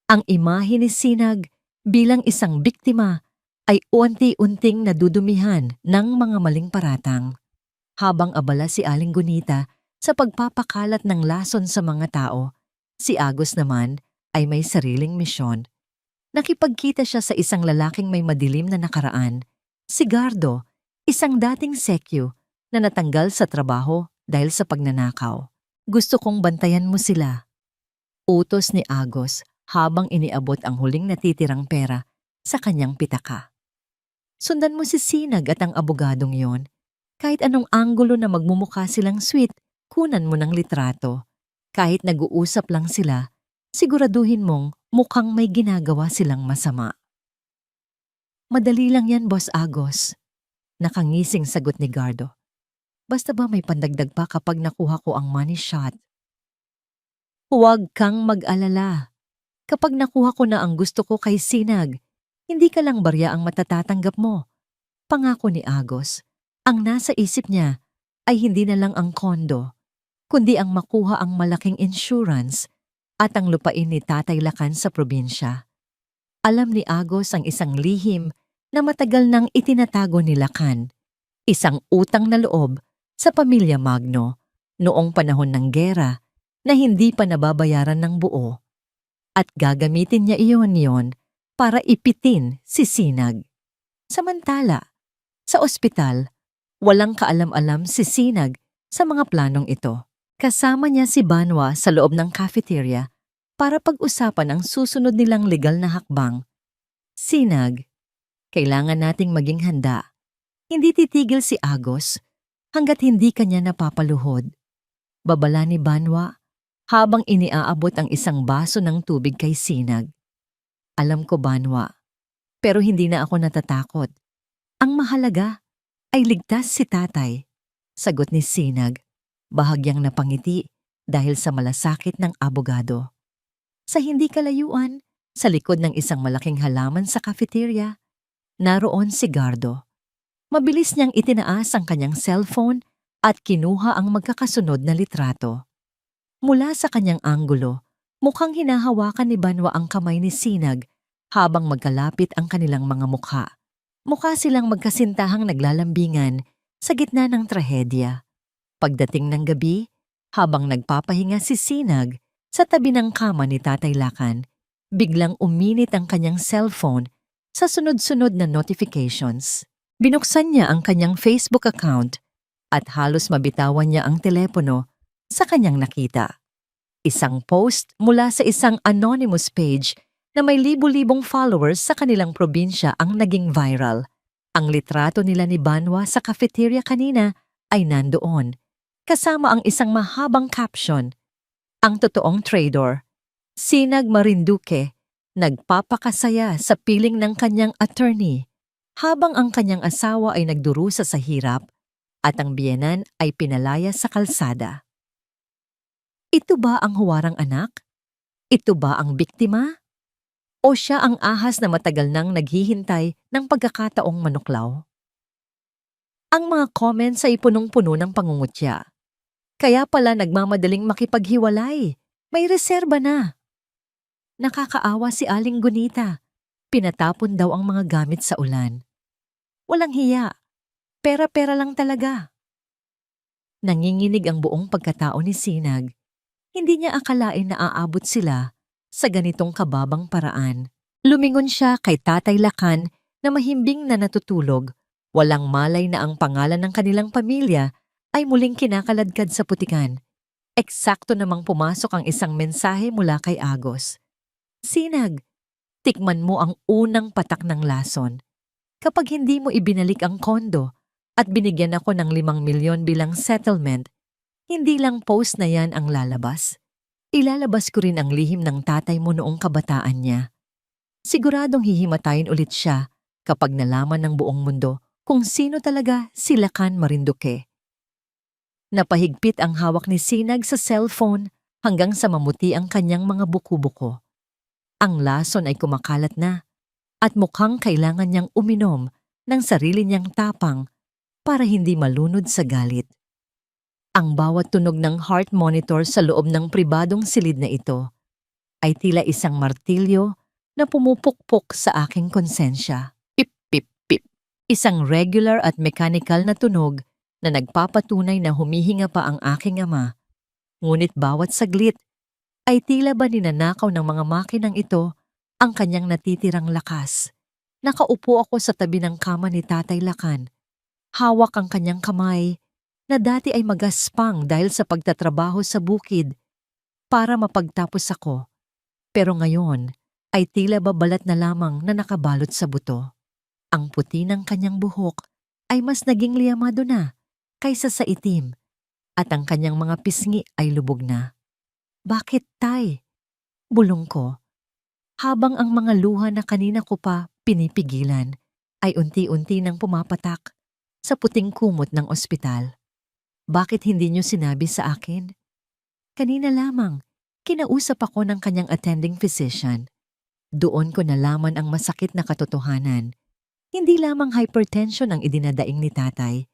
Ang imahe ni Sinag bilang isang biktima ay unti-unting nadudumihan ng mga maling paratang. Habang abala si Aling Gunita sa pagpapakalat ng lason sa mga tao, si Agos naman ay may sariling misyon. Nakipagkita siya sa isang lalaking may madilim na nakaraan, si Gardo, isang dating sekyo na natanggal sa trabaho dahil sa pagnanakaw. Gusto kong bantayan mo sila. Utos ni Agos habang iniabot ang huling natitirang pera sa kanyang pitaka. Sundan mo si Sinag at ang abogadong yon. Kahit anong anggulo na magmumukha silang sweet, kunan mo ng litrato. Kahit nag-uusap lang sila, siguraduhin mong mukhang may ginagawa silang masama. Madali lang yan, Boss Agos. Nakangising sagot ni Gardo. Basta ba may pandagdag pa kapag nakuha ko ang money shot? Huwag kang mag-alala. Kapag nakuha ko na ang gusto ko kay Sinag, hindi ka lang barya ang matatatanggap mo. Pangako ni Agos, ang nasa isip niya ay hindi na lang ang kondo, kundi ang makuha ang malaking insurance at ang lupain ni Tatay Lakan sa probinsya. Alam ni Agos ang isang lihim na matagal nang itinatago ni Lakan, isang utang na loob sa pamilya Magno noong panahon ng gera na hindi pa nababayaran ng buo at gagamitin niya iyon para ipitin si Sinag. Samantala, sa ospital, walang kaalam-alam si Sinag sa mga planong ito. Kasama niya si Banwa sa loob ng cafeteria para pag-usapan ang susunod nilang legal na hakbang. Sinag, kailangan nating maging handa. Hindi titigil si Agos hanggat hindi kanya napapaluhod. Babala ni Banwa habang iniaabot ang isang baso ng tubig kay Sinag. Alam ko, Banwa, pero hindi na ako natatakot. Ang mahalaga ay ligtas si tatay. Sagot ni Sinag, bahagyang napangiti dahil sa malasakit ng abogado. Sa hindi kalayuan, sa likod ng isang malaking halaman sa cafeteria, naroon si Gardo. Mabilis niyang itinaas ang kanyang cellphone at kinuha ang magkakasunod na litrato. Mula sa kanyang anggulo, mukhang hinahawakan ni Banwa ang kamay ni Sinag habang magkalapit ang kanilang mga mukha. Mukha silang magkasintahang naglalambingan sa gitna ng trahedya. Pagdating ng gabi, habang nagpapahinga si Sinag sa tabi ng kama ni Tatay Lakan, biglang uminit ang kanyang cellphone sa sunod-sunod na notifications. Binuksan niya ang kanyang Facebook account at halos mabitawan niya ang telepono sa kanyang nakita. Isang post mula sa isang anonymous page na may libu-libong followers sa kanilang probinsya ang naging viral. Ang litrato nila ni Banwa sa cafeteria kanina ay nandoon, kasama ang isang mahabang caption. Ang totoong trader, Sinag Marinduque, nagpapakasaya sa piling ng kanyang attorney habang ang kanyang asawa ay nagdurusa sa hirap at ang biyenan ay pinalaya sa kalsada. Ito ba ang huwarang anak? Ito ba ang biktima? O siya ang ahas na matagal nang naghihintay ng pagkakataong manuklaw? Ang mga comments ay punong-puno ng pangungutya. Kaya pala nagmamadaling makipaghiwalay. May reserba na. Nakakaawa si Aling Gunita. Pinatapon daw ang mga gamit sa ulan. Walang hiya. Pera-pera lang talaga. Nanginginig ang buong pagkatao ni Sinag. Hindi niya akalain na aabot sila sa ganitong kababang paraan. Lumingon siya kay Tatay Lakan na mahimbing na natutulog. Walang malay na ang pangalan ng kanilang pamilya ay muling kinakaladkad sa putikan. Eksakto namang pumasok ang isang mensahe mula kay Agos. Sinag, tikman mo ang unang patak ng lason. Kapag hindi mo ibinalik ang kondo at binigyan ako ng 5 milyon bilang settlement, hindi lang post na yan ang lalabas. Ilalabas ko rin ang lihim ng tatay mo noong kabataan niya. Siguradong hihimatayin ulit siya kapag nalaman ng buong mundo kung sino talaga si Lakan Marinduque. Napahigpit ang hawak ni Sinag sa cellphone hanggang sa mamuti ang kanyang mga buko-buko. Ang lason ay kumakalat na at mukhang kailangan niyang uminom ng sarili niyang tapang para hindi malunod sa galit. Ang bawat tunog ng heart monitor sa loob ng pribadong silid na ito ay tila isang martilyo na pumupukpok sa aking konsensya. Pip, pip, pip. Isang regular at mechanical na tunog na nagpapatunay na humihinga pa ang aking ama. Ngunit bawat saglit ay tila ba ninanakaw ng mga makinang ito ang kanyang natitirang lakas. Nakaupo ako sa tabi ng kama ni Tatay Lakan. Hawak ang kanyang kamay na dati ay magaspang dahil sa pagtatrabaho sa bukid para mapagtapos ako. Pero ngayon ay tila babalat na lamang na nakabalot sa buto. Ang puti ng kanyang buhok ay mas naging liyamado na kaysa sa itim at ang kanyang mga pisngi ay lubog na. Bakit, Tay? Bulong ko. Habang ang mga luha na kanina ko pa pinipigilan ay unti-unti nang pumapatak sa puting kumot ng ospital. Bakit hindi niyo sinabi sa akin? Kanina lamang, kinausap ako ng kanyang attending physician. Doon ko nalaman ang masakit na katotohanan. Hindi lamang hypertension ang idinadaing ni tatay.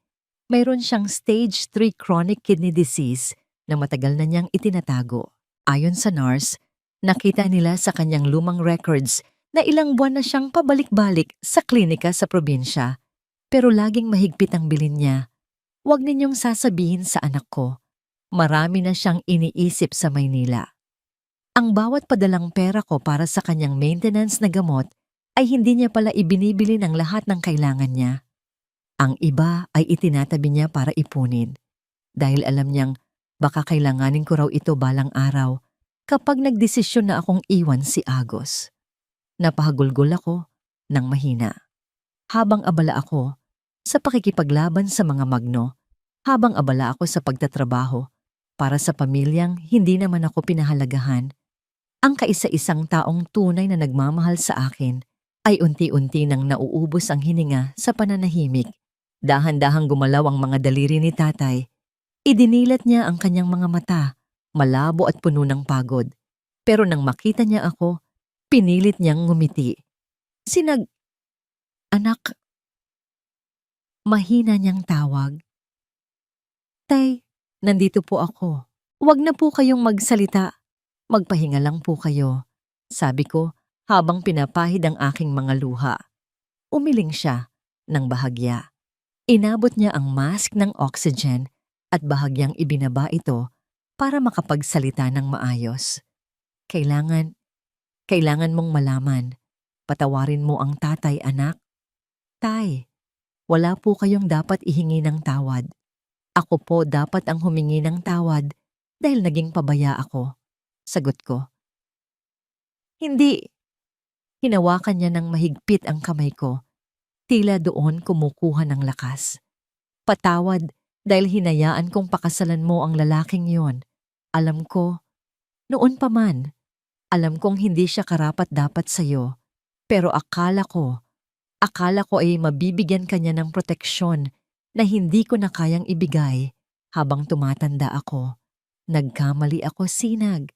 Mayroon siyang stage 3 chronic kidney disease na matagal na niyang itinatago. Ayon sa nurse, nakita nila sa kanyang lumang records na ilang buwan na siyang pabalik-balik sa klinika sa probinsya. Pero laging mahigpit ang bilin niya. Huwag ninyong sasabihin sa anak ko. Marami na siyang iniisip sa Maynila. Ang bawat padalang pera ko para sa kanyang maintenance na gamot ay hindi niya pala ibinibili ng lahat ng kailangan niya. Ang iba ay itinatabi niya para ipunin dahil alam niyang baka kailanganin ko raw ito balang araw kapag nagdesisyon na akong iwan si Agos. Napahagulgol ako ng mahina. Habang abala ako sa pakikipaglaban sa mga magno, habang abala ako sa pagtatrabaho para sa pamilyang hindi naman ako pinahalagahan, ang kaisa-isang taong tunay na nagmamahal sa akin ay unti-unti nang nauubos ang hininga sa pananahimik. Dahan-dahang gumalaw ang mga daliri ni tatay. Idinilat niya ang kanyang mga mata, malabo at puno ng pagod. Pero nang makita niya ako, pinilit niyang ngumiti. Anak, mahina niyang tawag. Tay, nandito po ako. Huwag na po kayong magsalita. Magpahinga lang po kayo, sabi ko habang pinapahid ang aking mga luha. Umiling siya ng bahagya. Inabot niya ang mask ng oxygen at bahagyang ibinaba ito para makapagsalita ng maayos. Kailangan mong malaman. Patawarin mo ang tatay, anak. Tay, wala po kayong dapat ihingi ng tawad. Ako po dapat ang humingi ng tawad dahil naging pabaya ako. Sagot ko. Hindi. Hinawakan niya ng mahigpit ang kamay ko. Tila doon kumukuha ng lakas. Patawad dahil hinayaan kong pakasalan mo ang lalaking yon. Alam ko, noon pa man, alam kong hindi siya karapat-dapat sa'yo. Pero akala ko ay mabibigyan kanya ng proteksyon na hindi ko na kayang ibigay habang tumatanda ako. Nagkamali ako, Sinag.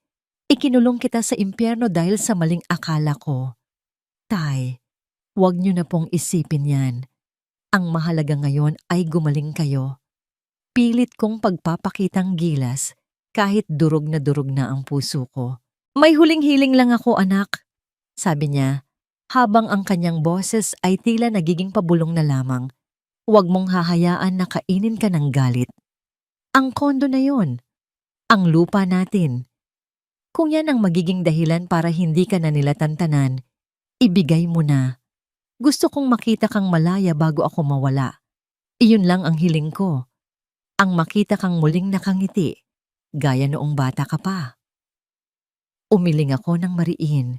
Ikinulong kita sa impyerno dahil sa maling akala ko. Tay, huwag niyo na pong isipin yan. Ang mahalaga ngayon ay gumaling kayo. Pilit kong pagpapakitang gilas kahit durog na ang puso ko. May huling hiling lang ako, anak, sabi niya, habang ang kanyang boses ay tila nagiging pabulong na lamang. Huwag mong hahayaan na kainin ka ng galit. Ang kondo na yon, ang lupa natin. Kung yan ang magiging dahilan para hindi ka na nila tantanan, ibigay mo na. Gusto kong makita kang malaya bago ako mawala. Iyon lang ang hiling ko. Ang makita kang muling nakangiti, gaya noong bata ka pa. Umiling ako ng mariin.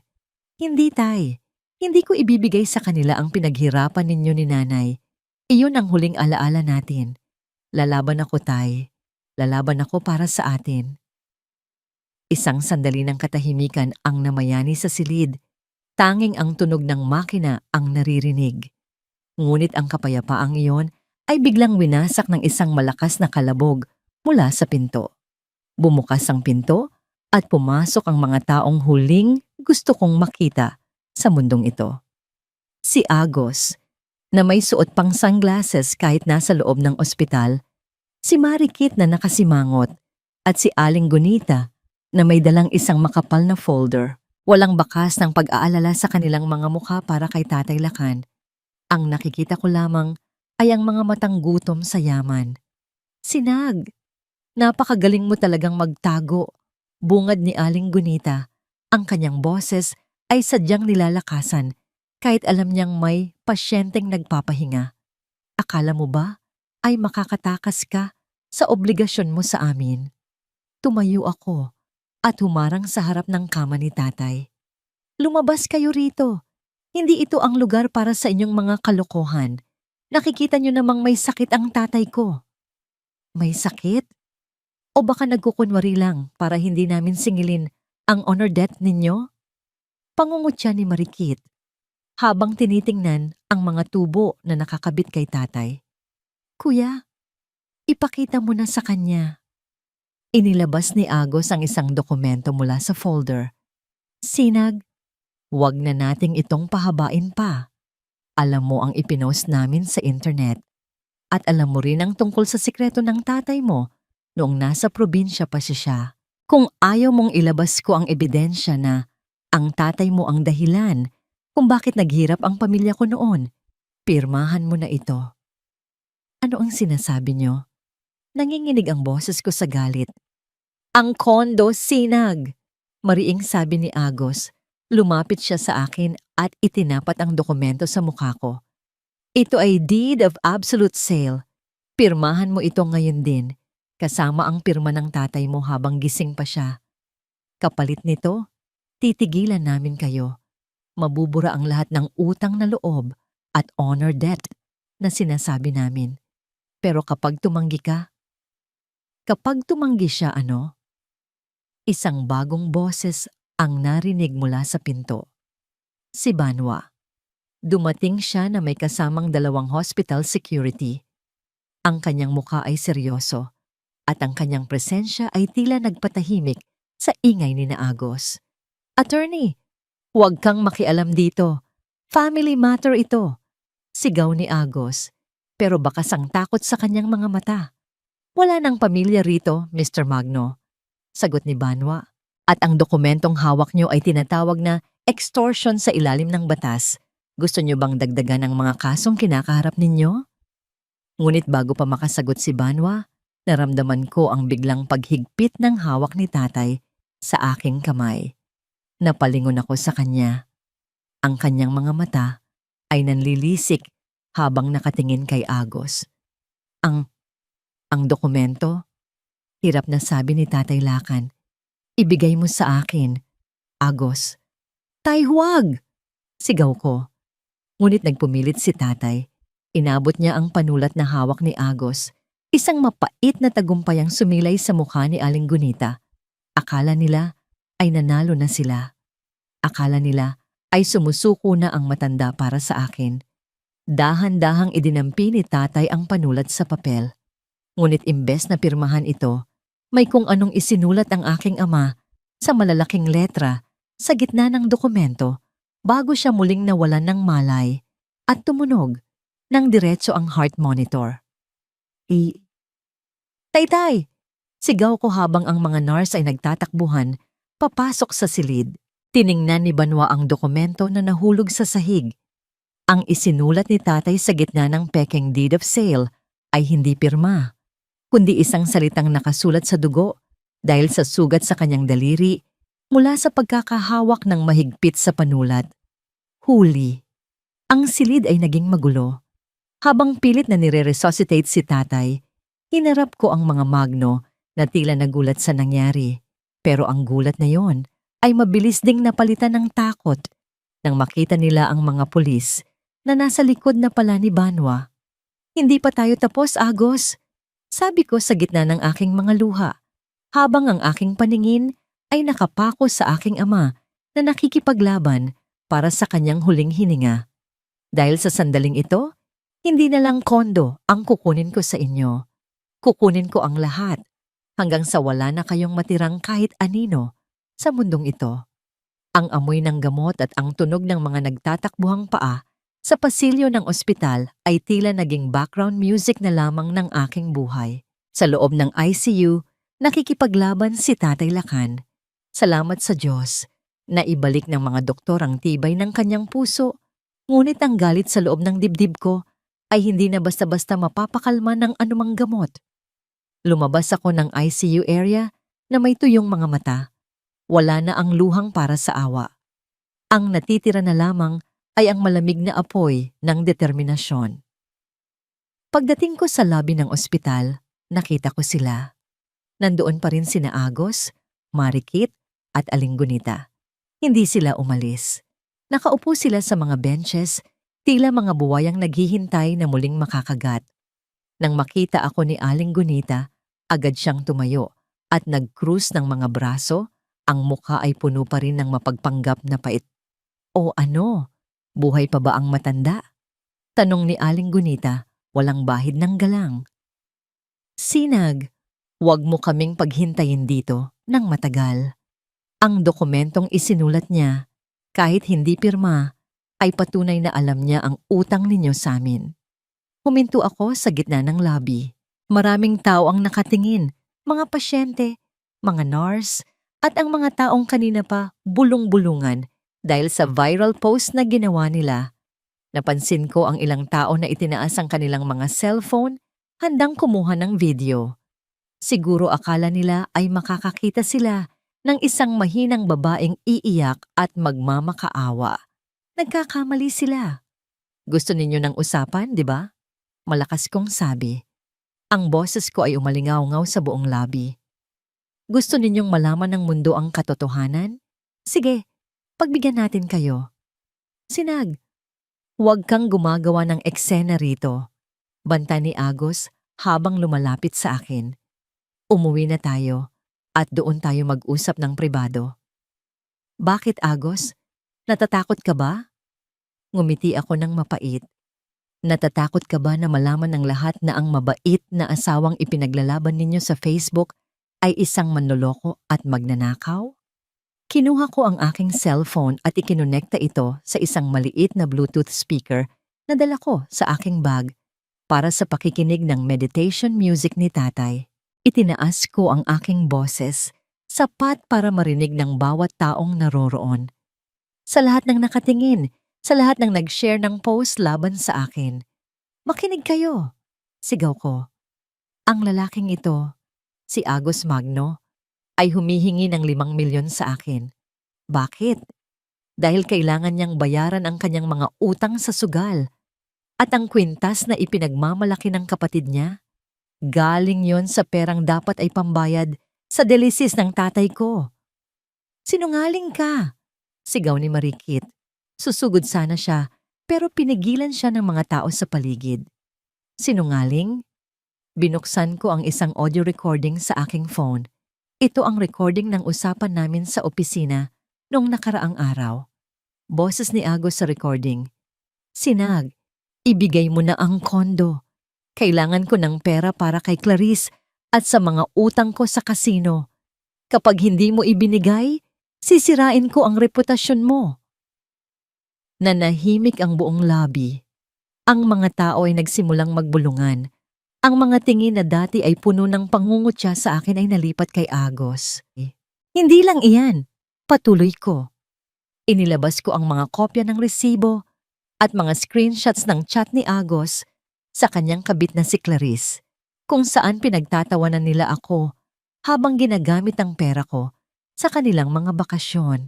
Hindi, tay. Hindi ko ibibigay sa kanila ang pinaghirapan ninyo ni nanay. Iyon ang huling alaala natin. Lalaban ako, tay. Lalaban ako para sa atin. Isang sandali ng katahimikan ang namayani sa silid. Tanging ang tunog ng makina ang naririnig. Ngunit ang kapayapaang iyon ay biglang winasak ng isang malakas na kalabog mula sa pinto. Bumukas ang pinto at pumasok ang mga taong huling gusto kong makita sa mundong ito. Si Agos, na may suot pang sungglasses kahit nasa loob ng ospital, si Marikit na nakasimangot, at si Aling Gunita na may dalang isang makapal na folder. Walang bakas ng pag-aalala sa kanilang mga mukha para kay Tatay Lakan. Ang nakikita ko lamang ay ang mga matang gutom sa yaman. Sinag, napakagaling mo talagang magtago. Bungad ni Aling Gunita. Ang kanyang boses ay sadyang nilalakasan kahit alam niyang may pasyenteng nagpapahinga. Akala mo ba ay makakatakas ka sa obligasyon mo sa amin? Tumayo ako at humarang sa harap ng kama ni tatay. Lumabas kayo rito. Hindi ito ang lugar para sa inyong mga kalokohan. Nakikita niyo namang may sakit ang tatay ko. May sakit? O baka nagkukunwari lang para hindi namin singilin ang honor death ninyo? Pangungutya ni Marikit habang tinitingnan ang mga tubo na nakakabit kay tatay. Kuya, ipakita mo na sa kanya. Inilabas ni Agos ang isang dokumento mula sa folder. Sinag, huwag na nating itong pahabain pa. Alam mo ang ipinost namin sa internet. At alam mo rin ang tungkol sa sikreto ng tatay mo noong nasa probinsya pa siya. Kung ayaw mong ilabas ko ang ebidensya na ang tatay mo ang dahilan kung bakit naghirap ang pamilya ko noon, pirmahan mo na ito. Ano ang sinasabi niyo? Nanginginig ang boses ko sa galit. Ang kondo, Sinag! Mariing sabi ni Agos. Lumapit siya sa akin at itinapat ang dokumento sa mukha ko. Ito ay deed of absolute sale. Pirmahan mo ito ngayon din, kasama ang pirma ng tatay mo habang gising pa siya. Kapalit nito, titigilan namin kayo. Mabubura ang lahat ng utang na loob at honor debt na sinasabi namin. Pero kapag tumanggi siya Isang bagong boses ang narinig mula sa pinto. Si Banwa. Dumating siya na may kasamang 2 hospital security. Ang kanyang mukha ay seryoso at ang kanyang presensya ay tila nagpatahimik sa ingay ni Agos. Attorney, huwag kang makialam dito. Family matter ito. Sigaw ni Agos, pero bakas ang takot sa kanyang mga mata. Wala nang pamilya rito, Mr. Magno. Sagot ni Banwa. At ang dokumentong hawak niyo ay tinatawag na extortion sa ilalim ng batas. Gusto niyo bang dagdagan ang mga kasong kinakaharap ninyo? Ngunit bago pa makasagot si Banwa, naramdaman ko ang biglang paghigpit ng hawak ni tatay sa aking kamay. Napalingon ako sa kanya. Ang kanyang mga mata ay nanlilisik habang nakatingin kay Agos. Ang dokumento? Hirap na sabi ni Tatay Lakan. Ibigay mo sa akin. Agos. Tay, huwag! Sigaw ko. Ngunit nagpumilit si tatay. Inabot niya ang panulat na hawak ni Agos. Isang mapait na tagumpay ang sumilay sa mukha ni Aling Gunita. Akala nila ay nanalo na sila. Akala nila ay sumusuko na ang matanda para sa akin. Dahan-dahang idinampi ni tatay ang panulat sa papel. Ngunit imbes na pirmahan ito, may kung anong isinulat ang aking ama sa malalaking letra sa gitna ng dokumento bago siya muling nawalan ng malay at tumunog ng diretso ang heart monitor. Taytay! Sigaw ko habang ang mga nurse ay nagtatakbuhan papasok sa silid. Tiningnan ni Banwa ang dokumento na nahulog sa sahig. Ang isinulat ni tatay sa gitna ng pekeng deed of sale ay hindi pirma, kundi isang salitang nakasulat sa dugo dahil sa sugat sa kanyang daliri mula sa pagkakahawak ng mahigpit sa panulat. Huli. Ang silid ay naging magulo. Habang pilit na nire-resuscitate si tatay, hinarap ko ang mga Magno na tila nagulat sa nangyari. Pero ang gulat na yon ay mabilis ding napalitan ng takot nang makita nila ang mga pulis na nasa likod na pala ni Banwa. Hindi pa tayo tapos, Agos. Sabi ko sa gitna ng aking mga luha, habang ang aking paningin ay nakapako sa aking ama na nakikipaglaban para sa kanyang huling hininga. Dahil sa sandaling ito, hindi na lang kondo ang kukunin ko sa inyo. Kukunin ko ang lahat hanggang sa wala na kayong matirang kahit anino sa mundong ito. Ang amoy ng gamot at ang tunog ng mga nagtatakbuhang paa sa pasilyo ng ospital ay tila naging background music na lamang ng aking buhay. Sa loob ng ICU, nakikipaglaban si Tatay Lakan. Salamat sa Diyos na ibalik ng mga doktor ang tibay ng kanyang puso, ngunit ang galit sa loob ng dibdib ko ay hindi na basta-basta mapapakalma ng anumang gamot. Lumabas ako ng ICU area na may tuyong mga mata. Wala na ang luhang para sa awa. Ang natitira na lamang ay ang malamig na apoy ng determinasyon. Pagdating ko sa lobby ng ospital, nakita ko sila. Nandoon pa rin sina Agos, Marikit at Aling Gunita. Hindi sila umalis. Nakaupo sila sa mga benches, tila mga buwayang naghihintay na muling makakagat. Nang makita ako ni Aling Gunita, agad siyang tumayo at nag-cruise ng mga braso, ang mukha ay puno pa rin ng mapagpanggap na pait. O ano? Buhay pa ba ang matanda? Tanong ni Aling Gunita, walang bahid ng galang. Sinag, huwag mo kaming paghintayin dito ng matagal. Ang dokumentong isinulat niya, kahit hindi pirma, ay patunay na alam niya ang utang ninyo sa amin. Huminto ako sa gitna ng lobby. Maraming tao ang nakatingin, mga pasyente, mga nurse, at ang mga taong kanina pa bulong-bulungan dahil sa viral post na ginawa nila. Napansin ko ang ilang tao na itinaas ang kanilang mga cellphone, handang kumuha ng video. Siguro akala nila ay makakakita sila ng isang mahinang babaeng iiyak at magmamakaawa. Nagkakamali sila. Gusto ninyo ng usapan, di ba? Malakas kong sabi. Ang boses ko ay umalingaw-ngaw sa buong labi. Gusto ninyong malaman ng mundo ang katotohanan? Sige, pagbigyan natin kayo. Sinag, huwag kang gumagawa ng eksena rito. Banta ni Agos habang lumalapit sa akin. Umuwi na tayo at doon tayo mag-usap ng pribado. Bakit, Agos? Natatakot ka ba? Ngumiti ako ng mapait. Natatakot ka ba na malaman ng lahat na ang mabait na asawang ipinaglalaban ninyo sa Facebook ay isang manloloko at magnanakaw? Kinuha ko ang aking cellphone at ikinonekta ito sa isang maliit na Bluetooth speaker na dala ko sa aking bag para sa pakikinig ng meditation music ni tatay. Itinaas ko ang aking boses, sapat para marinig ng bawat taong naroroon. Sa lahat ng nakatingin, sa lahat ng nag-share ng post laban sa akin. Makinig kayo, sigaw ko. Ang lalaking ito, si Agos Magno, ay humihingi ng 5 milyon sa akin. Bakit? Dahil kailangan niyang bayaran ang kanyang mga utang sa sugal. At ang kwintas na ipinagmamalaki ng kapatid niya, galing yon sa perang dapat ay pambayad sa delisis ng tatay ko. Sinungaling ka, sigaw ni Marikit. Susugod sana siya pero pinigilan siya ng mga tao sa paligid. Sinungaling? Binuksan ko ang isang audio recording sa aking phone. Ito ang recording ng usapan namin sa opisina noong nakaraang araw. Boses ni Agos sa recording. Sinag, ibigay mo na ang kondo. Kailangan ko ng pera para kay Clarice at sa mga utang ko sa kasino. Kapag hindi mo ibinigay, sisirain ko ang reputasyon mo. Nanahimik ang buong lobby. Ang mga tao ay nagsimulang magbulungan. Ang mga tingin na dati ay puno ng pangungutya sa akin ay nalipat kay Agos. Hindi lang iyan, patuloy ko. Inilabas ko ang mga kopya ng resibo at mga screenshots ng chat ni Agos sa kanyang kabit na si Clarice, kung saan pinagtatawanan nila ako habang ginagamit ang pera ko sa kanilang mga bakasyon.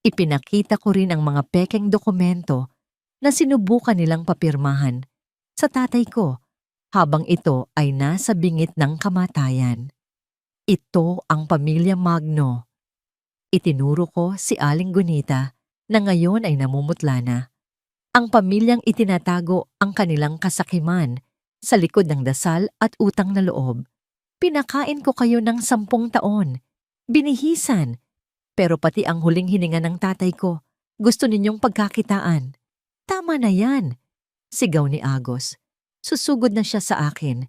Ipinakita ko rin ang mga pekeng dokumento na sinubukan nilang papirmahan sa tatay ko habang ito ay nasa bingit ng kamatayan. Ito ang pamilya Magno. Itinuro ko si Aling Gunita na ngayon ay namumutla na. Ang pamilyang itinatago ang kanilang kasakiman sa likod ng dasal at utang na loob. Pinakain ko kayo ng 10 taon. Binihisan. Pero pati ang huling hininga ng tatay ko, gusto ninyong pagkakitaan. Tama na yan, sigaw ni Agos. Susugod na siya sa akin.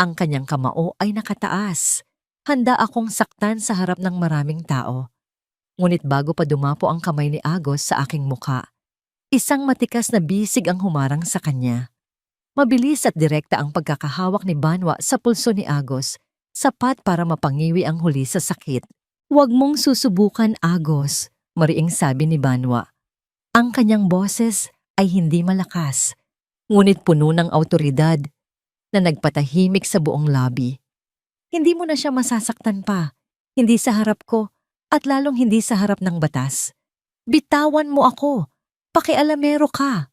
Ang kanyang kamao ay nakataas. Handa akong saktan sa harap ng maraming tao. Ngunit bago pa dumapo ang kamay ni Agos sa aking muka, isang matikas na bisig ang humarang sa kanya. Mabilis at direkta ang pagkakahawak ni Banwa sa pulso ni Agos, sapat para mapangiwi ang huli sa sakit. Huwag mong susubukan, Agos, mariing sabi ni Banwa. Ang kanyang boses ay hindi malakas, ngunit puno ng awtoridad na nagpatahimik sa buong lobby. Hindi mo na siya masasaktan pa, hindi sa harap ko at lalong hindi sa harap ng batas. Bitawan mo ako, pakialamero ka.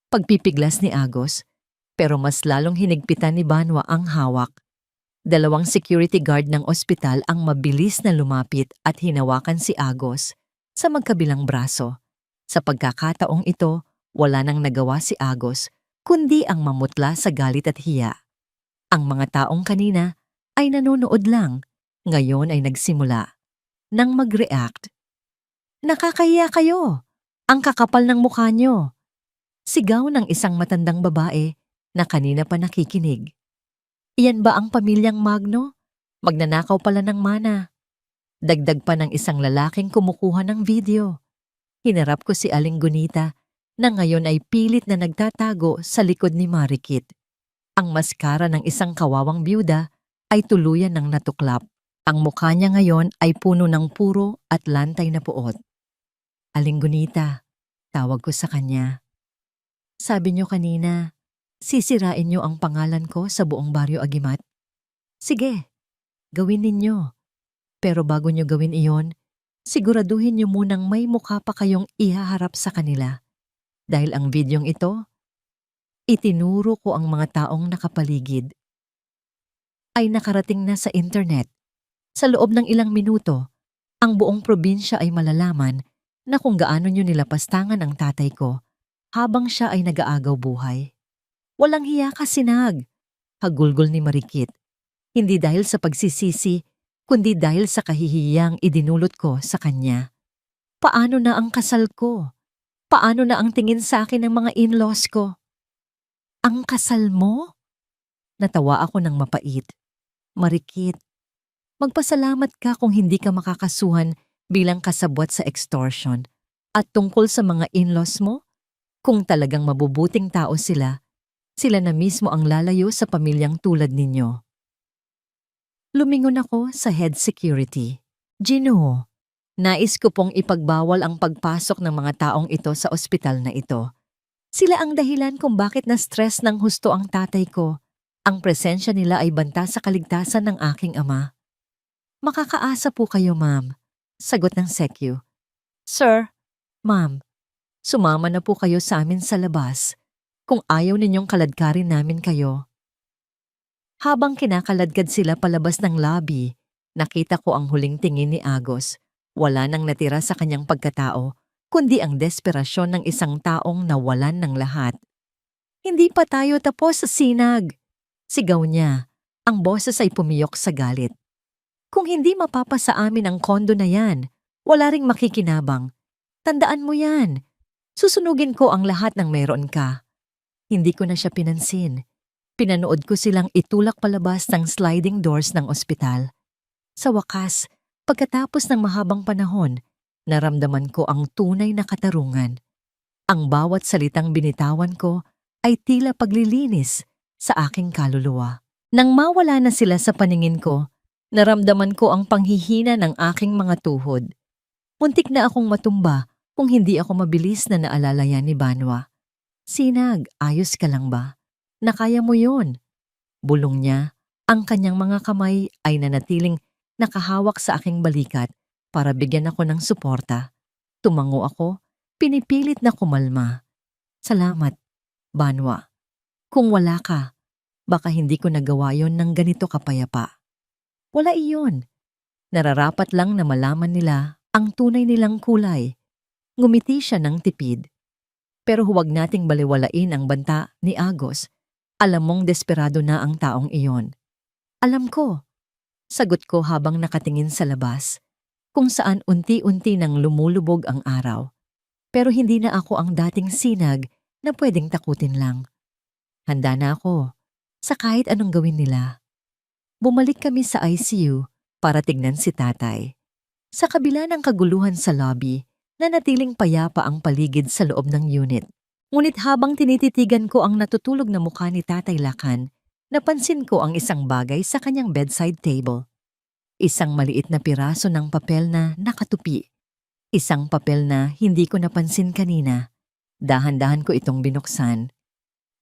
Pagpipiglas ni Agos, pero mas lalong hinigpitan ni Banwa ang hawak. 2 security guard ng ospital ang mabilis na lumapit at hinawakan si Agos sa magkabilang braso. Sa pagkakataong ito, wala nang nagawa si Agos kundi ang mamutla sa galit at hiya. Ang mga taong kanina ay nanonood lang, ngayon ay nagsimula nang mag-react. Nakakahiya kayo! Ang kakapal ng mukha nyo! Sigaw ng isang matandang babae na kanina pa nakikinig. Iyan ba ang pamilyang Magno? Magnanakaw pala ng mana. Dagdag pa ng isang lalaking kumukuha ng video. Hinarap ko si Aling Gunita na ngayon ay pilit na nagtatago sa likod ni Marikit. Ang maskara ng isang kawawang byuda ay tuluyan ng natuklap. Ang mukha niya ngayon ay puno ng puro at lantay na puot. Aling Gunita, tawag ko sa kanya. Sabi niyo kanina, sisirain niyo ang pangalan ko sa buong Baryo Agimat? Sige, gawin ninyo. Pero bago nyo gawin iyon, siguraduhin nyo munang may mukha pa kayong ihaharap sa kanila. Dahil ang videong ito, itinuro ko ang mga taong nakapaligid. Ay nakarating na sa internet. Sa loob ng ilang minuto, ang buong probinsya ay malalaman na kung gaano nyo nilapastangan ang tatay ko habang siya ay nag-aagaw buhay. Walang hiya ka, Sinag, hagulgol ni Marikit. Hindi dahil sa pagsisisi, kundi dahil sa kahihiyang idinulot ko sa kanya. Paano na ang kasal ko? Paano na ang tingin sa akin ng mga in-laws ko? Ang kasal mo? Natawa ako ng mapait. Marikit, magpasalamat ka kung hindi ka makakasuhan bilang kasabwat sa extortion. At tungkol sa mga in-laws mo, kung talagang mabubuting tao sila, sila na mismo ang lalayo sa pamilyang tulad ninyo. Lumingon ako sa head security. Gino, nais ko pong ipagbawal ang pagpasok ng mga taong ito sa ospital na ito. Sila ang dahilan kung bakit na-stress ng husto ang tatay ko. Ang presensya nila ay banta sa kaligtasan ng aking ama. Makakaasa po kayo, ma'am. Sagot ng Sekyu. Sir, ma'am, sumama na po kayo sa amin sa labas kung ayaw ninyong kaladkarin namin kayo. Habang kinakaladkad sila palabas ng lobby, nakita ko ang huling tingin ni Agos. Wala nang natira sa kanyang pagkatao, kundi ang desperasyon ng isang taong nawalan ng lahat. Hindi pa tayo tapos sa Sinag. Sigaw niya. Ang boses ay pumiyok sa galit. Kung hindi mapapasa amin ang kondo na yan, wala ring makikinabang. Tandaan mo yan. Susunugin ko ang lahat ng meron ka. Hindi ko na siya pinansin. Pinanood ko silang itulak palabas ng sliding doors ng ospital. Sa wakas, pagkatapos ng mahabang panahon, naramdaman ko ang tunay na katarungan. Ang bawat salitang binitawan ko ay tila paglilinis sa aking kaluluwa. Nang mawala na sila sa paningin ko, naramdaman ko ang panghihina ng aking mga tuhod. Muntik na akong matumba kung hindi ako mabilis na naalala yan ni Banwa. Sinag, ayos ka lang ba? Nakaya mo yon. Bulong niya, ang kanyang mga kamay ay nanatiling nakahawak sa aking balikat para bigyan ako ng suporta. Tumango ako, pinipilit na kumalma. Salamat, Banwa. Kung wala ka, baka hindi ko nagawa yon ng ganito kapayapa. Wala iyon. Nararapat lang na malaman nila ang tunay nilang kulay. Ngumiti siya ng tipid. Pero huwag nating baliwalain ang banta ni Agos. Alam mong desperado na ang taong iyon. Alam ko. Sagot ko habang nakatingin sa labas, kung saan unti-unti nang lumulubog ang araw. Pero hindi na ako ang dating Sinag na pwedeng takutin lang. Handa na ako sa kahit anong gawin nila. Bumalik kami sa ICU para tignan si tatay. Sa kabila ng kaguluhan sa lobby, nanatiling payapa ang paligid sa loob ng unit. Ngunit habang tinititigan ko ang natutulog na mukha ni Tatay Lakan, napansin ko ang isang bagay sa kanyang bedside table. Isang maliit na piraso ng papel na nakatupi. Isang papel na hindi ko napansin kanina. Dahan-dahan ko itong binuksan.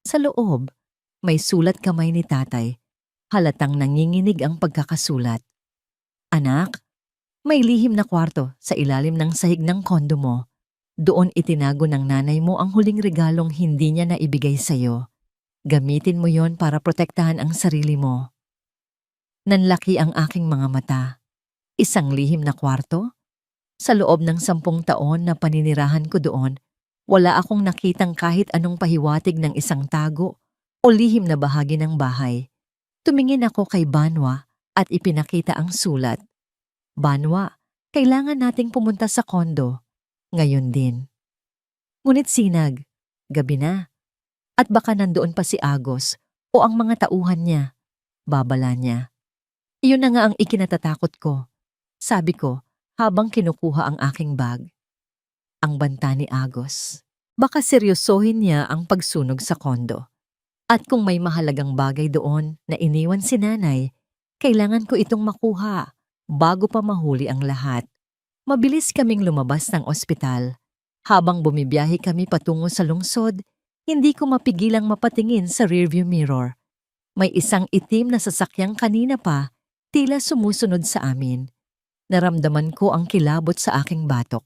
Sa loob, may sulat kamay ni tatay. Halatang nanginginig ang pagkakasulat. Anak, may lihim na kwarto sa ilalim ng sahig ng kondo mo. Doon itinago ng nanay mo ang huling regalong hindi niya naibigay sa'yo. Gamitin mo yon para protektahan ang sarili mo. Nanlaki ang aking mga mata. Isang lihim na kwarto? Sa loob ng 10 taon na paninirahan ko doon, wala akong nakitang kahit anong pahiwatig ng isang tago o lihim na bahagi ng bahay. Tumingin ako kay Banwa at ipinakita ang sulat. Banwa, kailangan nating pumunta sa kondo. Ngayon din. Ngunit Sinag, gabi na. At baka nandoon pa si Agos o ang mga tauhan niya. Babala niya. Iyon na nga ang ikinatatakot ko. Sabi ko habang kinukuha ang aking bag. Ang banta ni Agos. Baka seryosohin niya ang pagsunog sa kondo. At kung may mahalagang bagay doon na iniwan si nanay, kailangan ko itong makuha bago pa mahuli ang lahat. Mabilis kaming lumabas ng ospital. Habang bumibiyahe kami patungo sa lungsod, hindi ko mapigilang mapatingin sa rearview mirror. May isang itim na sasakyang kanina pa tila sumusunod sa amin. Naramdaman ko ang kilabot sa aking batok.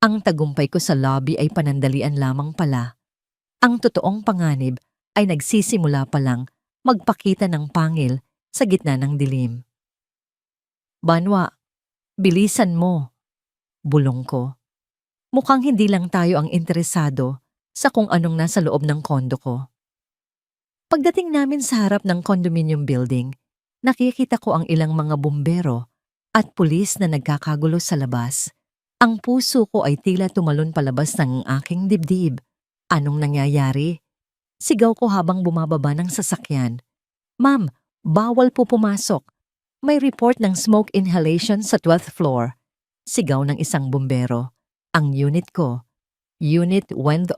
Ang tagumpay ko sa lobby ay panandalian lamang pala. Ang totoong panganib ay nagsisimula pa lang magpakita ng pangil sa gitna ng dilim. Banwa, bilisan mo, bulong ko. Mukhang hindi lang tayo ang interesado sa kung anong nasa loob ng kondo ko. Pagdating namin sa harap ng condominium building, nakikita ko ang ilang mga bumbero at pulis na nagkakagulo sa labas. Ang puso ko ay tila tumalon palabas ng aking dibdib. Anong nangyayari? Sigaw ko habang bumababa ng sasakyan. Ma'am, bawal po pumasok. May report ng smoke inhalation sa 12th floor. Sigaw ng isang bumbero. Ang unit ko, Unit 108.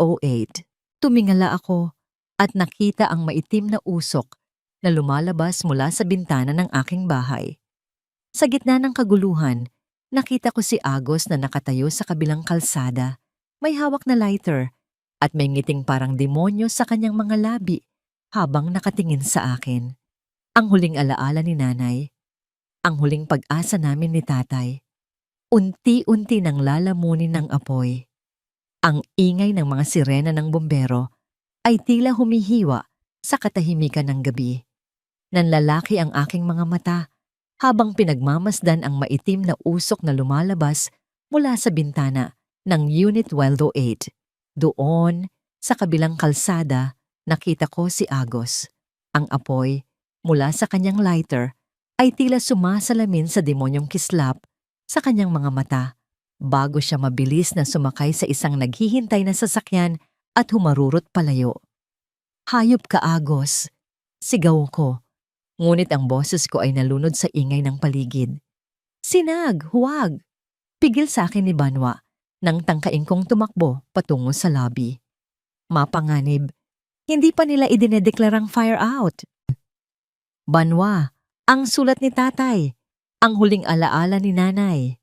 Tumingala ako at nakita ang maitim na usok na lumalabas mula sa bintana ng aking bahay. Sa gitna ng kaguluhan, nakita ko si Agos na nakatayo sa kabilang kalsada. May hawak na lighter at may ngiting parang demonyo sa kanyang mga labi habang nakatingin sa akin. Ang huling alaala ni nanay, ang huling pag-asa namin ni tatay. Unti-unti nang lalamunin ng apoy. Ang ingay ng mga sirena ng bumbero ay tila humihiwa sa katahimikan ng gabi. Nanlalaki ang aking mga mata habang pinagmamasdan ang maitim na usok na lumalabas mula sa bintana ng Unit 108. Doon, sa kabilang kalsada, nakita ko si Agos. Ang apoy, mula sa kanyang lighter, ay tila sumasalamin sa demonyong kislap sa kanyang mga mata bago siya mabilis na sumakay sa isang naghihintay na sasakyan at humarurot palayo. Hayop ka, Agos! Sigaw ko, ngunit ang boses ko ay nalunod sa ingay ng paligid. Sinag, huwag! Pigil sa akin ni Banwa nang tangkain kong tumakbo patungo sa lobby. Mapanganib, hindi pa nila idinedeklarang fire out. Banwa, ang sulat ni tatay, ang huling alaala ni nanay.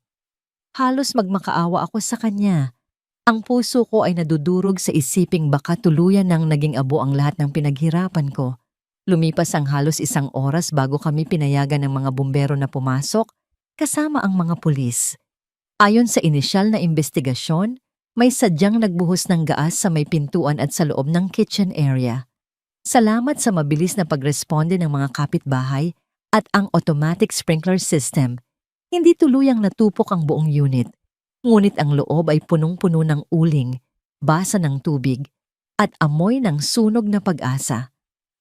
Halos magmakaawa ako sa kanya. Ang puso ko ay nadudurog sa isiping baka tuluyan nang naging abo ang lahat ng pinaghirapan ko. Lumipas ang halos 1 oras bago kami pinayagan ng mga bumbero na pumasok kasama ang mga pulis. Ayon sa inisyal na investigasyon, may sadyang nagbuhos ng gaas sa may pintuan at sa loob ng kitchen area. Salamat sa mabilis na pagresponde ng mga kapitbahay at ang automatic sprinkler system, hindi tuluyang natupok ang buong unit. Ngunit ang loob ay punong-puno ng uling, basa ng tubig, at amoy ng sunog na pag-asa.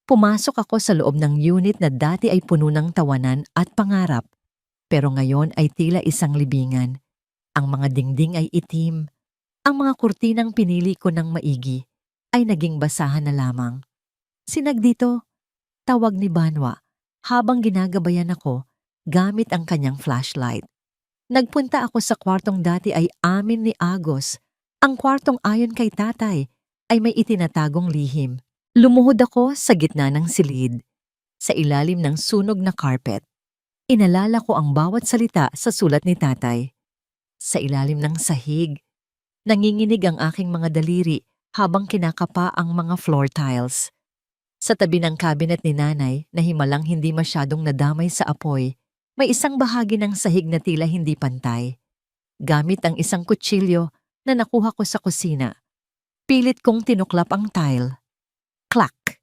Pumasok ako sa loob ng unit na dati ay puno ng tawanan at pangarap, pero ngayon ay tila isang libingan. Ang mga dingding ay itim. Ang mga kurtinang pinili ko ng maigi ay naging basahan na lamang. Sinag dito, tawag ni Banwa habang ginagabayan ako gamit ang kanyang flashlight. Nagpunta ako sa kwartong dati ay amin ni Agos. Ang kwartong ayon kay tatay ay may itinatagong lihim. Lumuhod ako sa gitna ng silid, sa ilalim ng sunog na carpet. Inalala ko ang bawat salita sa sulat ni tatay. Sa ilalim ng sahig, nanginginig ang aking mga daliri habang kinakapa ang mga floor tiles. Sa tabi ng cabinet ni nanay na himalang hindi masyadong nadamay sa apoy, may isang bahagi ng sahig na tila hindi pantay. Gamit ang isang kutsilyo na nakuha ko sa kusina, pilit kong tinuklap ang tile. Clack!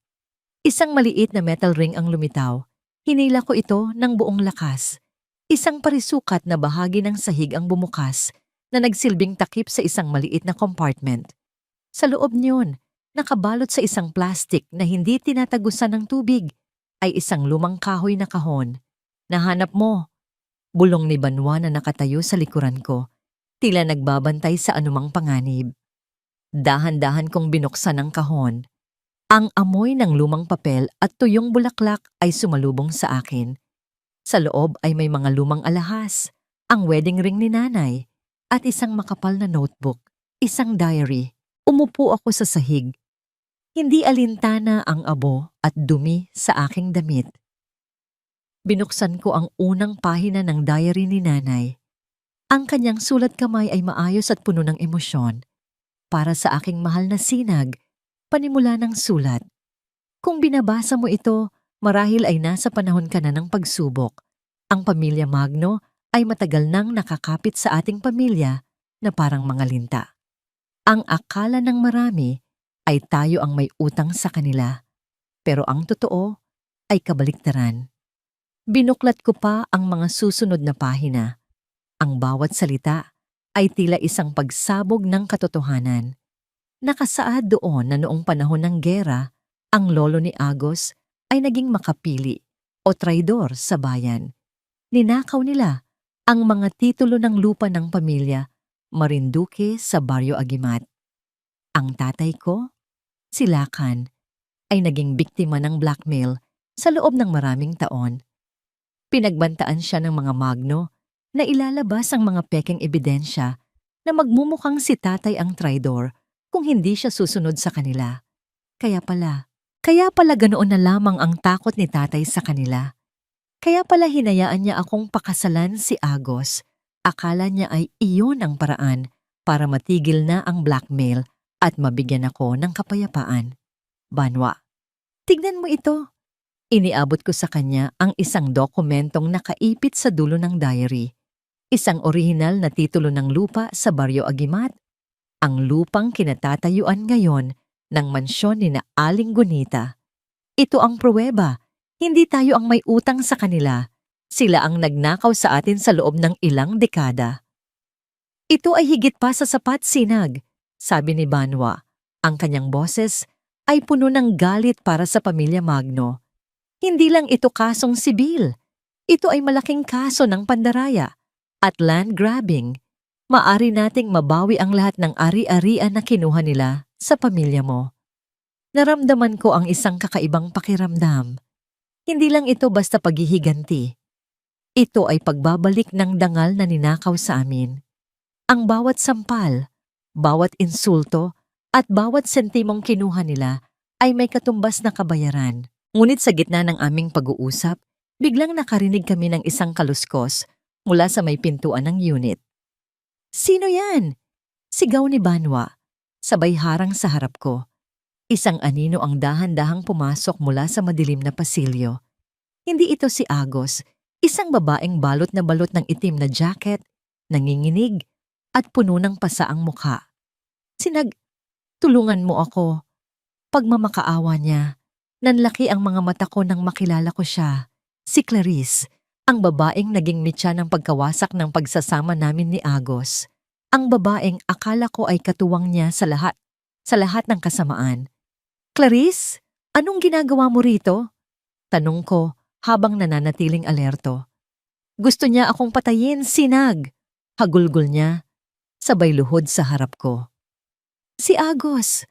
Isang maliit na metal ring ang lumitaw. Hinila ko ito ng buong lakas. Isang parisukat na bahagi ng sahig ang bumukas na nagsilbing takip sa isang maliit na compartment. Sa loob niyon, nakabalot sa isang plastik na hindi tinatagusan ng tubig, ay isang lumang kahoy na kahon. Nahanap mo, bulong ni Banwa na nakatayo sa likuran ko, tila nagbabantay sa anumang panganib. Dahan-dahan kong binuksan ang kahon. Ang amoy ng lumang papel at tuyong bulaklak ay sumalubong sa akin. Sa loob ay may mga lumang alahas, ang wedding ring ni nanay, at isang makapal na notebook, isang diary. Umupo ako sa sahig. Hindi alintana ang abo at dumi sa aking damit. Binuksan ko ang unang pahina ng diary ni nanay. Ang kanyang sulat kamay ay maayos at puno ng emosyon. Para sa aking mahal na Sinag, panimula ng sulat. Kung binabasa mo ito, marahil ay nasa panahon ka na ng pagsubok. Ang pamilya Magno ay matagal nang nakakapit sa ating pamilya na parang mga linta. Ang akala ng marami ay tayo ang may utang sa kanila, pero ang totoo ay kabaliktaran. Binuklat ko pa ang mga susunod na pahina. Ang bawat salita ay tila isang pagsabog ng katotohanan. Nakasaad doon na noong panahon ng gera, ang lolo ni Agos ay naging makapili o traidor sa bayan. Ninakaw nila ang mga titulo ng lupa ng pamilya Marinduque sa Barrio Aguimat. Ang tatay ko, si Lakan, ay naging biktima ng blackmail sa loob ng maraming taon. Pinagbantaan siya ng mga Magno na ilalabas ang mga pekeng ebidensya na magmumukhang si tatay ang traidor kung hindi siya susunod sa kanila. Kaya pala ganoon na lamang ang takot ni tatay sa kanila. Kaya pala hinayaan niya akong pakasalan si Agos. Akala niya ay iyon ang paraan para matigil na ang blackmail at mabigyan ako ng kapayapaan. Banwa, tignan mo ito. Iniabot ko sa kanya ang isang dokumentong nakaipit sa dulo ng diary. Isang orihinal na titulo ng lupa sa Barrio Aguimat. Ang lupang kinatatayuan ngayon ng mansyon ni na Aling Gunita. Ito ang pruweba. Hindi tayo ang may utang sa kanila. Sila ang nagnakaw sa atin sa loob ng ilang dekada. Ito ay higit pa sa sapat, Sinag, sabi ni Banwa. Ang kanyang boses ay puno ng galit para sa pamilya Magno. Hindi lang ito kasong sibil. Ito ay malaking kaso ng pandaraya at land grabbing. Maari nating mabawi ang lahat ng ari-arian na kinuha nila sa pamilya mo. Naramdaman ko ang isang kakaibang pakiramdam. Hindi lang ito basta paghihiganti. Ito ay pagbabalik ng dangal na ninakaw sa amin. Ang bawat sampal, bawat insulto, at bawat sentimong kinuha nila ay may katumbas na kabayaran. Ngunit sa gitna ng aming pag-uusap, biglang nakarinig kami ng isang kaluskos mula sa may pintuan ng unit. "Sino yan?" Sigaw ni Banwa, sabay harang sa harap ko. Isang anino ang dahan-dahang pumasok mula sa madilim na pasilyo. Hindi ito si Agos, isang babaeng balot ng itim na jacket, nanginginig, at puno ng pasa ang mukha. "Sinag, tulungan mo ako." Pagmamakaawa niya, nanlaki ang mga mata ko nang makilala ko siya. Si Clarice, ang babaeng naging mitya ng pagkawasak ng pagsasama namin ni Agos. Ang babaeng akala ko ay katuwang niya sa lahat ng kasamaan. "Clarice, anong ginagawa mo rito?" Tanong ko habang nananatiling alerto. "Gusto niya akong patayin, Sinag." Hagulgol niya, sabay luhod sa harap ko. "Si Agos,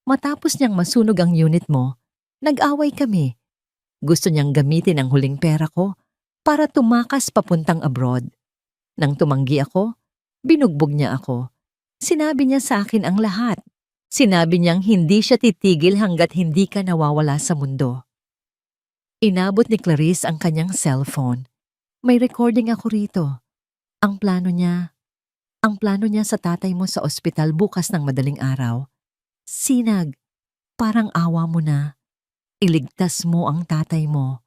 matapos niyang masunog ang unit mo, nag-away kami. Gusto niyang gamitin ang huling pera ko para tumakas papuntang abroad. Nang tumanggi ako, binugbog niya ako. Sinabi niya sa akin ang lahat. Sinabi niyang hindi siya titigil hanggat hindi ka nawawala sa mundo." Inabot ni Clarice ang kanyang cellphone. "May recording ako rito. Ang plano niya sa tatay mo sa ospital bukas ng madaling araw. Sinag, parang awa mo na. Iligtas mo ang tatay mo.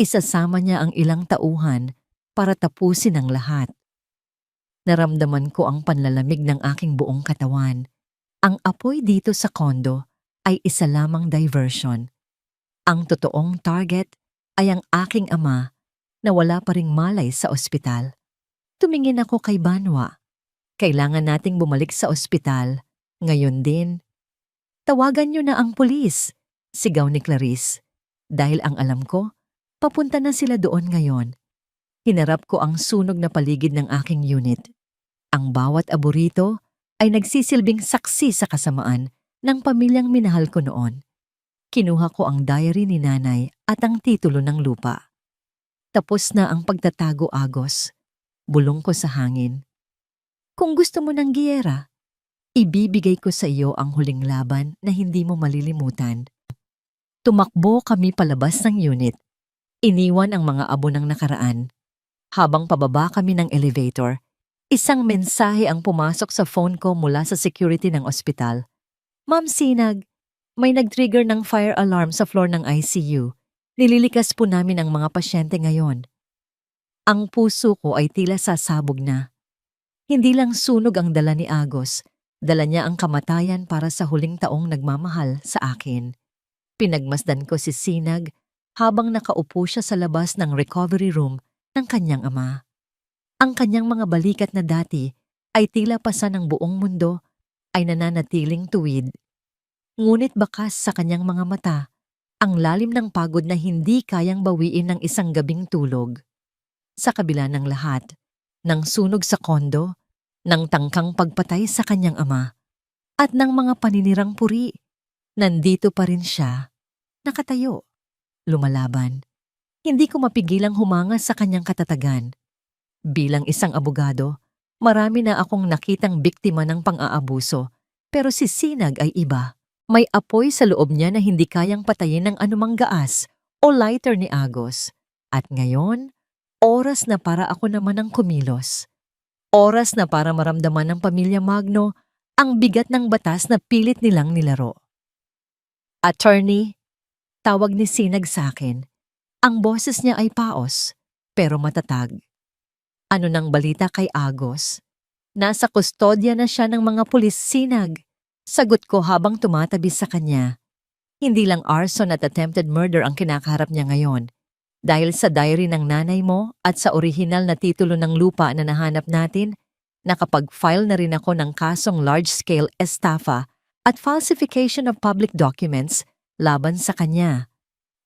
Isasama niya ang ilang tauhan para tapusin ang lahat." Naramdaman ko ang panlalamig ng aking buong katawan. Ang apoy dito sa kondo ay isa lamang diversion. Ang totoong target ay ang aking ama na wala pa ring malay sa ospital. Tumingin ako kay Banwa. "Kailangan nating bumalik sa ospital. Ngayon din." "Tawagan niyo na ang pulis," sigaw ni Clarice. Dahil ang alam ko, papunta na sila doon ngayon. Hinarap ko ang sunog na paligid ng aking unit. Ang bawat aborito ay nagsisilbing saksi sa kasamaan ng pamilyang minahal ko noon. Kinuha ko ang diary ni nanay at ang titulo ng lupa. Tapos na ang pagtatago, Agos. Bulong ko sa hangin. Kung gusto mo ng giyera, ibibigay ko sa iyo ang huling laban na hindi mo malilimutan. Tumakbo kami palabas ng unit. Iniwan ang mga abo ng nakaraan. Habang pababa kami ng elevator, isang mensahe ang pumasok sa phone ko mula sa security ng ospital. "Ma'am Sinag, may nag-trigger ng fire alarm sa floor ng ICU. Nililikas po namin ang mga pasyente ngayon." Ang puso ko ay tila sasabog na. Hindi lang sunog ang dala ni Agos, dala niya ang kamatayan para sa huling taong nagmamahal sa akin. Pinagmasdan ko si Sinag habang nakaupo siya sa labas ng recovery room ng kanyang ama. Ang kanyang mga balikat na dati ay tila pasa ng buong mundo ay nananatiling tuwid. Ngunit bakas sa kanyang mga mata, ang lalim ng pagod na hindi kayang bawiin ng isang gabing tulog. Sa kabila ng lahat, ng sunog sa kondo, ng tangkang pagpatay sa kanyang ama, at ng mga paninirang puri, nandito pa rin siya, nakatayo, lumalaban. Hindi ko mapigilang humanga sa kanyang katatagan. Bilang isang abogado, marami na akong nakitang biktima ng pang-aabuso, pero si Sinag ay iba. May apoy sa loob niya na hindi kayang patayin ng anumang gaas o lighter ni Agos. At ngayon, oras na para ako naman ang kumilos. Oras na para maramdaman ng pamilya Magno ang bigat ng batas na pilit nilang nilaro. Attorney, tawag ni Sinag sa akin. Ang boses niya ay paos, pero matatag. Ano nang balita kay Agos? Nasa kustodya na siya ng mga pulis, Sinag. Sagot ko habang tumatabi sa kanya. Hindi lang arson at attempted murder ang kinakaharap niya ngayon. Dahil sa diary ng nanay mo at sa orihinal na titulo ng lupa na nahanap natin, nakapag-file na rin ako ng kasong large-scale estafa at falsification of public documents laban sa kanya,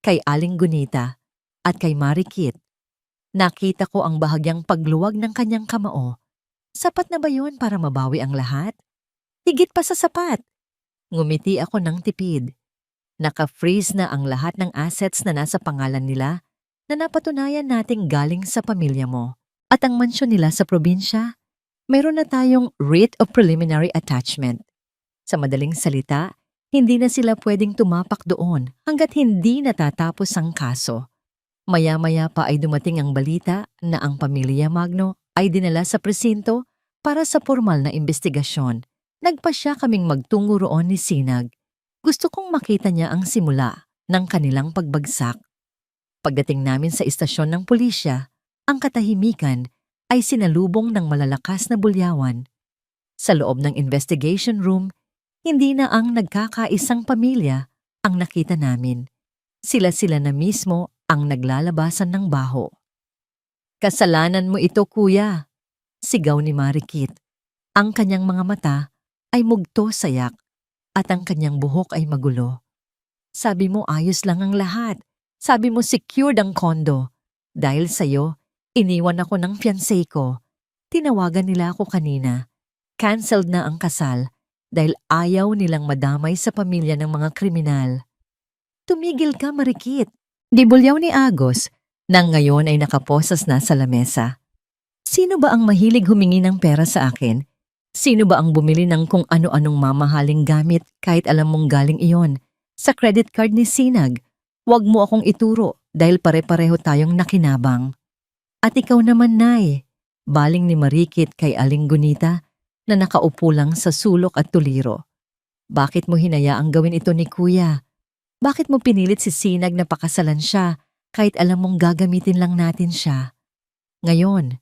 kay Aling Gunita at kay Marikit. Nakita ko ang bahagyang pagluwag ng kanyang kamao. Sapat na ba yun para mabawi ang lahat? Higit pa sa sapat. Ngumiti ako ng tipid. Naka-freeze na ang lahat ng assets na nasa pangalan nila na napatunayan nating galing sa pamilya mo. At ang mansyon nila sa probinsya, mayroon na tayong writ of preliminary attachment. Sa madaling salita, hindi na sila pwedeng tumapak doon hanggat hindi natatapos ang kaso. Maya-maya pa ay dumating ang balita na ang pamilya Magno ay dinala sa presinto para sa formal na investigasyon. Nagpasya kaming magtungo roon ni Sinag. Gusto kong makita niya ang simula ng kanilang pagbagsak. Pagdating namin sa istasyon ng pulisya, ang katahimikan ay sinalubong ng malalakas na bulyawan. Sa loob ng investigation room, hindi na ang nagkakaisang pamilya ang nakita namin. Sila-sila na mismo ang naglalabasan ng baho. "Kasalanan mo ito, kuya," sigaw ni Marikit. Ang kanyang mga mata ay mugto sayak at ang kanyang buhok ay magulo. "Sabi mo ayos lang ang lahat. Sabi mo secured ang kondo. Dahil sa'yo, iniwan ako ng fiancé ko. Tinawagan nila ako kanina. Cancelled na ang kasal dahil ayaw nilang madamay sa pamilya ng mga kriminal." "Tumigil ka, Marikit." Dibulyaw ni Agos nang ngayon ay nakaposas na sa lamesa. "Sino ba ang mahilig humingi ng pera sa akin? Sino ba ang bumili ng kung ano-anong mamahaling gamit kahit alam mong galing iyon sa credit card ni Sinag? Huwag mo akong ituro dahil pare-pareho tayong nakinabang." "At ikaw naman, Nay," baling ni Marikit kay Aling Gunita na nakaupo lang sa sulok at tuliro. "Bakit mo hinayaang gawin ito ni Kuya? Bakit mo pinilit si Sinag na pakasalan siya kahit alam mong gagamitin lang natin siya? Ngayon,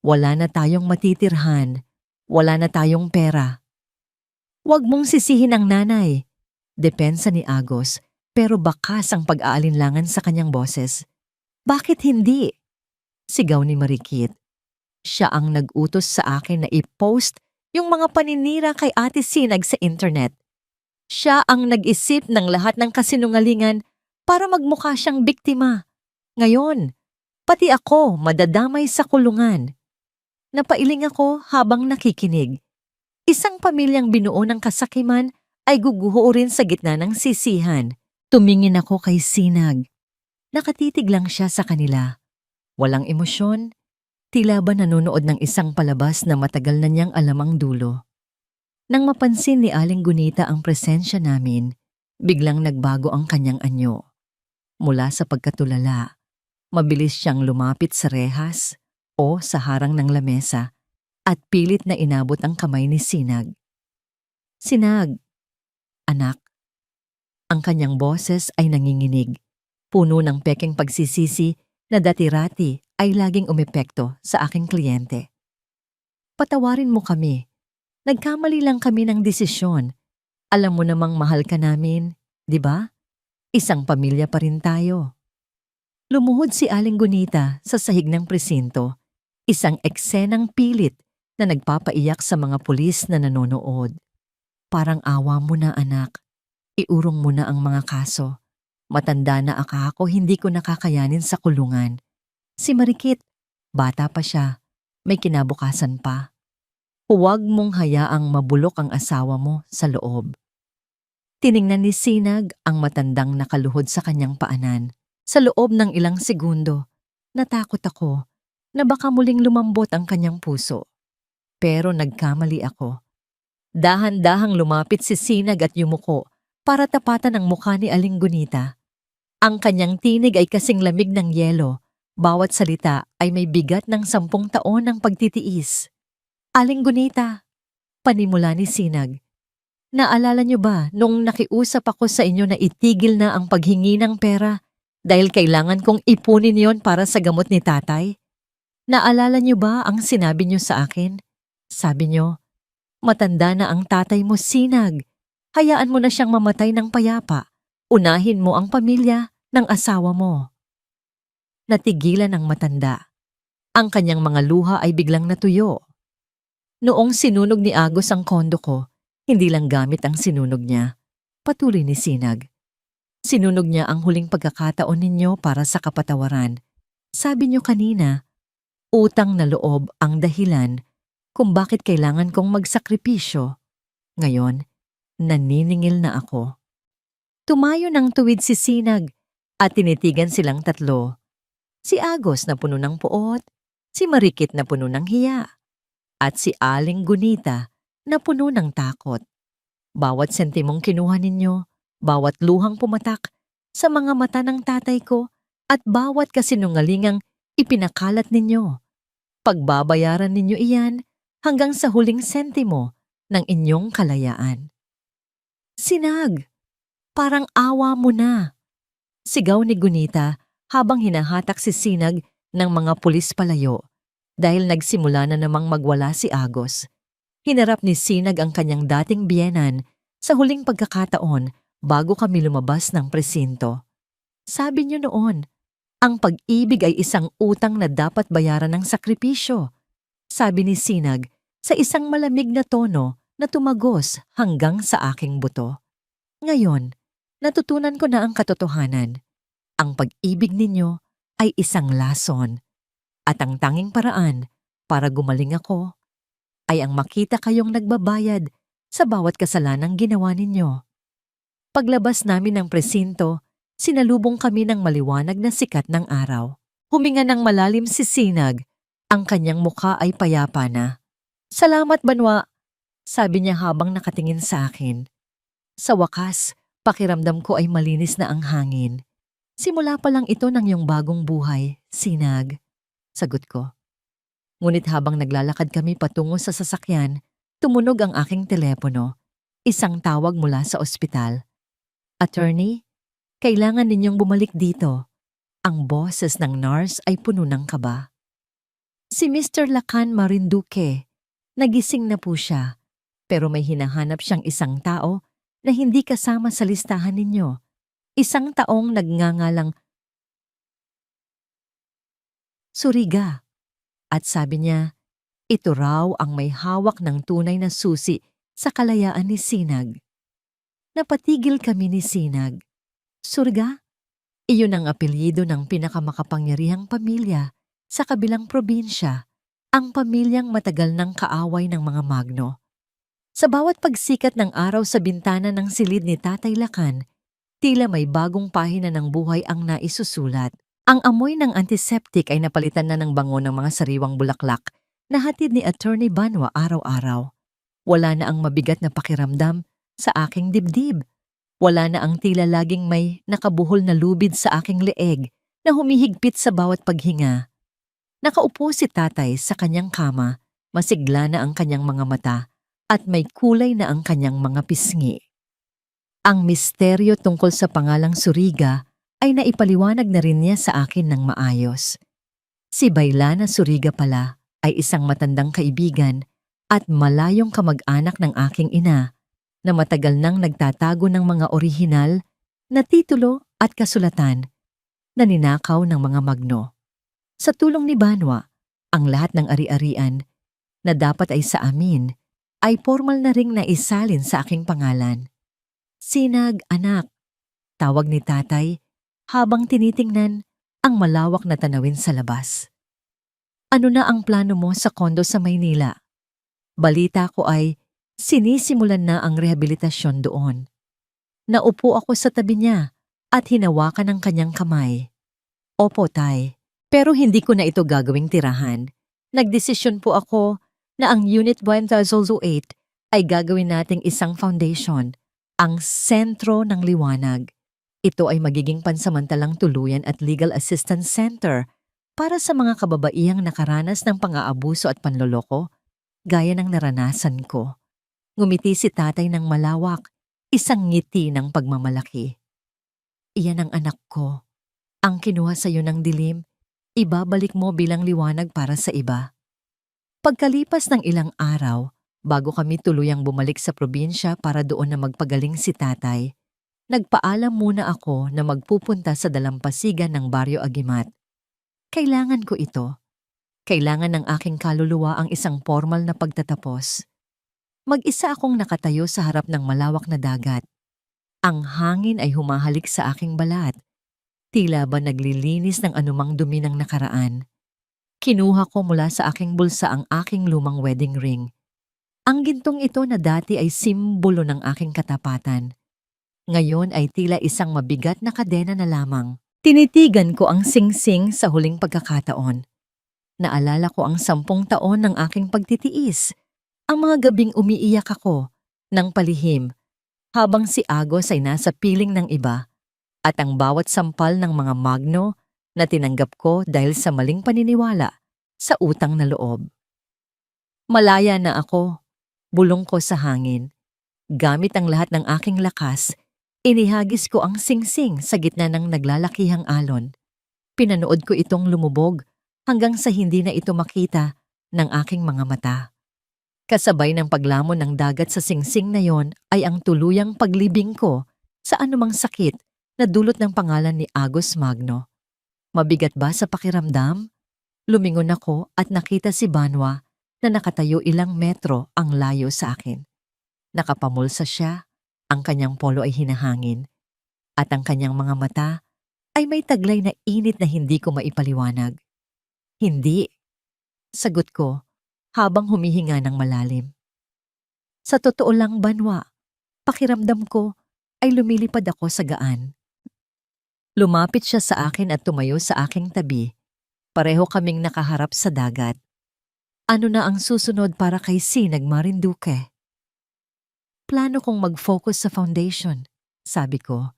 wala na tayong matitirhan. Wala na tayong pera." "Huwag mong sisihin ang nanay." Depensa ni Agos, pero bakas ang pag-aalinlangan sa kanyang boses. "Bakit hindi?" Sigaw ni Marikit. Siya ang nag-utos sa akin na i-post yung mga paninira kay Ate Sinag sa internet. Siya ang nag-isip ng lahat ng kasinungalingan para magmukha siyang biktima. Ngayon, pati ako madadamay sa kulungan. Napailing ako habang nakikinig. Isang pamilyang binuo ng kasakiman ay guguho rin sa gitna ng sisihan. Tumingin ako kay Sinag. Nakatitig lang siya sa kanila. Walang emosyon, tila ba nanonood ng isang palabas na matagal na niyang alam ang dulo. Nang mapansin ni Aling Gunita ang presensya namin, biglang nagbago ang kanyang anyo. Mula sa pagkatulala, mabilis siyang lumapit sa rehas o sa harang ng lamesa at pilit na inabot ang kamay ni Sinag. "Sinag, anak." Ang kanyang boses ay nanginginig, puno ng pekeng pagsisisi na dati-rati ay laging umepekto sa aking kliyente. Patawarin mo kami. Nagkamali lang kami ng desisyon. Alam mo namang mahal ka namin, di ba? Isang pamilya pa rin tayo. Lumuhod si Aling Gunita sa sahig ng presinto, isang eksenang pilit na nagpapaiyak sa mga pulis na nanonood. Parang awa mo na anak, iurong mo na ang mga kaso. Matanda na ako, hindi ko nakakayanin sa kulungan. Si Marikit, bata pa siya, may kinabukasan pa. Huwag mong hayaang mabulok ang asawa mo sa loob. Tiningnan ni Sinag ang matandang nakaluhod sa kanyang paanan. Sa loob ng ilang segundo, natakot ako na baka muling lumambot ang kanyang puso. Pero nagkamali ako. Dahan-dahang lumapit si Sinag at yumuko para tapatan ang mukha ni Aling Gunita. Ang kanyang tinig ay kasing lamig ng yelo. Bawat salita ay may bigat ng 10 taon ng pagtitiis. Aling Gunita, panimula ni Sinag. Naalala niyo ba nung nakiusap ako sa inyo na itigil na ang paghingi ng pera dahil kailangan kong ipunin yon para sa gamot ni tatay? Naalala niyo ba ang sinabi niyo sa akin? Sabi niyo, matanda na ang tatay mo, Sinag. Hayaan mo na siyang mamatay ng payapa. Unahin mo ang pamilya ng asawa mo. Natigilan ang matanda. Ang kanyang mga luha ay biglang natuyo. Noong sinunog ni Agos ang kondo ko, hindi lang gamit ang sinunog niya. Patuloy ni Sinag. Sinunog niya ang huling pagkakataon ninyo para sa kapatawaran. Sabi niyo kanina, utang na loob ang dahilan kung bakit kailangan kong magsakripisyo. Ngayon, naniningil na ako. Tumayo ng tuwid si Sinag at tinitigan silang tatlo. Si Agos na puno ng puot, si Marikit na puno ng hiya, at si Aling Gunita na puno ng takot. Bawat sentimong kinuha ninyo, bawat luhang pumatak sa mga mata ng tatay ko at bawat kasinungalingang ipinakalat ninyo. Pagbabayaran ninyo iyan hanggang sa huling sentimo ng inyong kalayaan. Sinag, parang awa mo na. Sigaw ni Gunita habang hinahatak si Sinag ng mga pulis palayo. Dahil nagsimula na namang magwala si Agos. Hinarap ni Sinag ang kanyang dating biyenan sa huling pagkakataon bago kami lumabas ng presinto. Sabi niyo noon, ang pag-ibig ay isang utang na dapat bayaran ng sakripisyo. Sabi ni Sinag sa isang malamig na tono na tumagos hanggang sa aking buto. Ngayon, natutunan ko na ang katotohanan. Ang pag-ibig ninyo ay isang lason. At ang tanging paraan para gumaling ako ay ang makita kayong nagbabayad sa bawat kasalanang ginawa ninyo. Paglabas namin ng presinto, sinalubong kami ng maliwanag na sikat ng araw. Huminga ng malalim si Sinag, ang kanyang mukha ay payapa na. Salamat, Banwa, sabi niya habang nakatingin sa akin. Sa wakas, pakiramdam ko ay malinis na ang hangin. Simula pa lang ito ng iyong bagong buhay, Sinag. Sagot ko. Ngunit habang naglalakad kami patungo sa sasakyan, tumunog ang aking telepono. Isang tawag mula sa ospital. Attorney, kailangan ninyong bumalik dito. Ang boses ng nurse ay puno ng kaba. Si Mr. Lacan Marinduque, nagising na po siya, pero may hinahanap siyang isang tao na hindi kasama sa listahan ninyo. Isang taong nagngangalang Suriga. At sabi niya, ito raw ang may hawak ng tunay na susi sa kalayaan ni Sinag. Napatigil kami ni Sinag. Suriga? Iyon ang apelyido ng pinakamakapangyarihang pamilya sa kabilang probinsya, ang pamilyang matagal ng kaaway ng mga Magno. Sa bawat pagsikat ng araw sa bintana ng silid ni Tatay Lacan, tila may bagong pahina ng buhay ang naisusulat. Ang amoy ng antiseptic ay napalitan na ng bango ng mga sariwang bulaklak na hatid ni Attorney Banwa araw-araw. Wala na ang mabigat na pakiramdam sa aking dibdib. Wala na ang tila laging may nakabuhol na lubid sa aking leeg na humihigpit sa bawat paghinga. Nakaupo si tatay sa kanyang kama, masigla na ang kanyang mga mata at may kulay na ang kanyang mga pisngi. Ang misteryo tungkol sa pangalang Suriga ay naipaliwanag na rin niya sa akin ng maayos. Si Bailana Suriga pala ay isang matandang kaibigan at malayong kamag-anak ng aking ina na matagal nang nagtatago ng mga orihinal na titulo at kasulatan na ninakaw ng mga Magno. Sa tulong ni Banwa, ang lahat ng ari-arian na dapat ay sa amin ay formal na ring naisalin sa aking pangalan. Sinag, anak, tawag ni tatay habang tinitingnan ang malawak na tanawin sa labas. Ano na ang plano mo sa kondo sa Maynila? Balita ko ay sinisimulan na ang rehabilitasyon doon. Naupo ako sa tabi niya at hinawakan ang kanyang kamay. Opo, tay. Pero hindi ko na ito gagawing tirahan. Nagdesisyon po ako na ang Unit 1008 ay gagawin nating isang foundation, ang Sentro ng Liwanag. Ito ay magiging pansamantalang tuluyan at legal assistance center para sa mga kababaihang nakaranas ng pang-aabuso at panloloko, gaya ng naranasan ko. Ngumiti si tatay ng malawak, isang ngiti ng pagmamalaki. Iyan ang anak ko. Ang kinuha sa iyo ng dilim, ibabalik mo bilang liwanag para sa iba. Pagkalipas ng ilang araw, bago kami tuluyang bumalik sa probinsya para doon na magpagaling si tatay, nagpaalam muna ako na magpupunta sa dalampasigan ng Baryo Agimat. Kailangan ko ito. Kailangan ng aking kaluluwa ang isang formal na pagtatapos. Mag-isa akong nakatayo sa harap ng malawak na dagat. Ang hangin ay humahalik sa aking balat. Tila ba naglilinis ng anumang dumi ng nakaraan. Kinuha ko mula sa aking bulsa ang aking lumang wedding ring. Ang gintong ito na dati ay simbolo ng aking katapatan. Ngayon ay tila isang mabigat na kadena na lamang. Tinitigan ko ang singsing sa huling pagkakataon. Naalala ko ang 10 taon ng aking pagtitiis. Ang mga gabing umiiyak ako ng palihim habang si Agos ay nasa piling ng iba. At ang bawat sampal ng mga Magno na tinanggap ko dahil sa maling paniniwala sa utang na loob. Malaya na ako, bulong ko sa hangin. Gamit ang lahat ng aking lakas, inihagis ko ang singsing sa gitna ng naglalakihang alon. Pinanood ko itong lumubog hanggang sa hindi na ito makita ng aking mga mata. Kasabay ng paglamon ng dagat sa singsing na yon ay ang tuluyang paglibing ko sa anumang sakit na dulot ng pangalan ni Agos Magno. Mabigat ba sa pakiramdam? Lumingon ako at nakita si Banwa na nakatayo ilang metro ang layo sa akin. Nakapamulsa siya, ang kanyang polo ay hinahangin, at ang kanyang mga mata ay may taglay na init na hindi ko maipaliwanag. Hindi, sagot ko habang humihinga ng malalim. Sa totoo lang, Banwa, pakiramdam ko ay lumilipad ako sa gaan. Lumapit siya sa akin at tumayo sa aking tabi. Pareho kaming nakaharap sa dagat. Ano na ang susunod para kay Sinag Marinduque? Plano kong mag-focus sa foundation, sabi ko.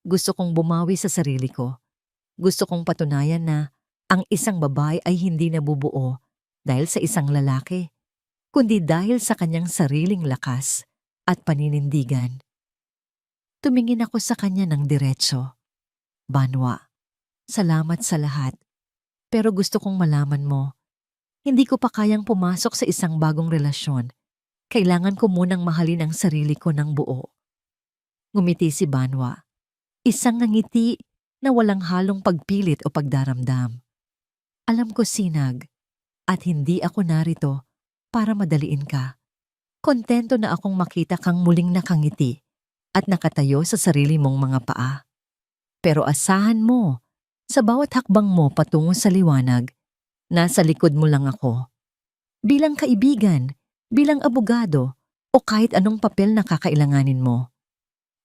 Gusto kong bumawi sa sarili ko. Gusto kong patunayan na ang isang babae ay hindi nabubuo dahil sa isang lalaki, kundi dahil sa kanyang sariling lakas at paninindigan. Tumingin ako sa kanya ng diretso. Banwa, salamat sa lahat. Pero gusto kong malaman mo, hindi ko pa kayang pumasok sa isang bagong relasyon. Kailangan ko munang mahalin ang sarili ko ng buo. Ngumiti si Banwa. Isang ngiti na walang halong pagpilit o pagdaramdam. Alam ko, Sinag, at hindi ako narito para madaliin ka. Kontento na akong makita kang muling nakangiti at nakatayo sa sarili mong mga paa. Pero asahan mo, sa bawat hakbang mo patungo sa liwanag, nasa likod mo lang ako. Bilang kaibigan, bilang abogado, o kahit anong papel na kakailanganin mo.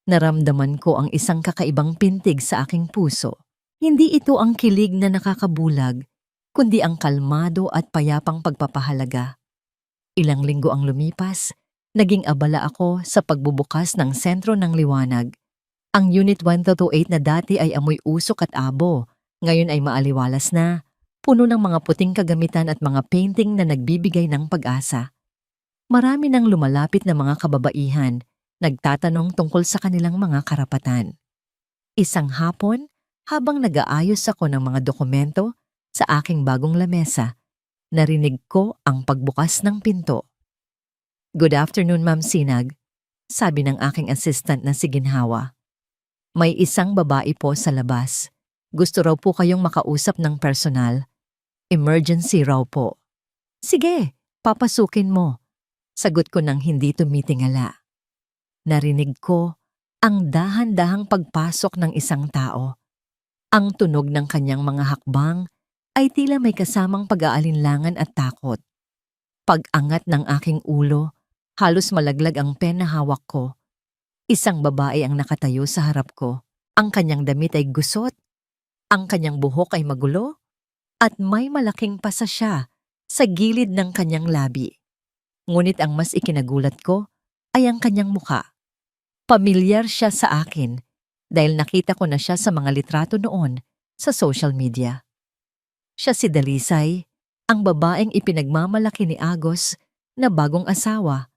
Naramdaman ko ang isang kakaibang pintig sa aking puso. Hindi ito ang kilig na nakakabulag, kundi ang kalmado at payapang pagpapahalaga. Ilang linggo ang lumipas, naging abala ako sa pagbubukas ng Sentro ng Liwanag. Ang Unit 128 na dati ay amoy usok at abo, ngayon ay maaliwalas na, puno ng mga puting kagamitan at mga painting na nagbibigay ng pag-asa. Marami nang lumalapit na mga kababaihan, nagtatanong tungkol sa kanilang mga karapatan. Isang hapon, habang nag-aayos ako ng mga dokumento, Sa aking bagong lamesa, narinig ko ang pagbukas ng pinto. "Good afternoon, Ma'am Sinag," sabi ng aking assistant na si Ginhawa. "May isang babae po sa labas. Gusto raw po kayong makausap ng personal. Emergency raw po." "Sige, papasukin mo," sagot ko nang hindi tumitingala. Narinig ko ang dahan-dahang pagpasok ng isang tao. Ang tunog ng kanyang mga hakbang ay tila may kasamang pag-aalinlangan at takot. Pag-angat ng aking ulo, halos malaglag ang pen na hawak ko. Isang babae ang nakatayo sa harap ko. Ang kanyang damit ay gusot, ang kanyang buhok ay magulo, at may malaking pasa siya sa gilid ng kanyang labi. Ngunit ang mas ikinagulat ko ay ang kanyang muka. Pamilyar siya sa akin dahil nakita ko na siya sa mga litrato noon sa social media. Siya si Dalisay, ang babaeng ipinagmamalaki ni Agos na bagong asawa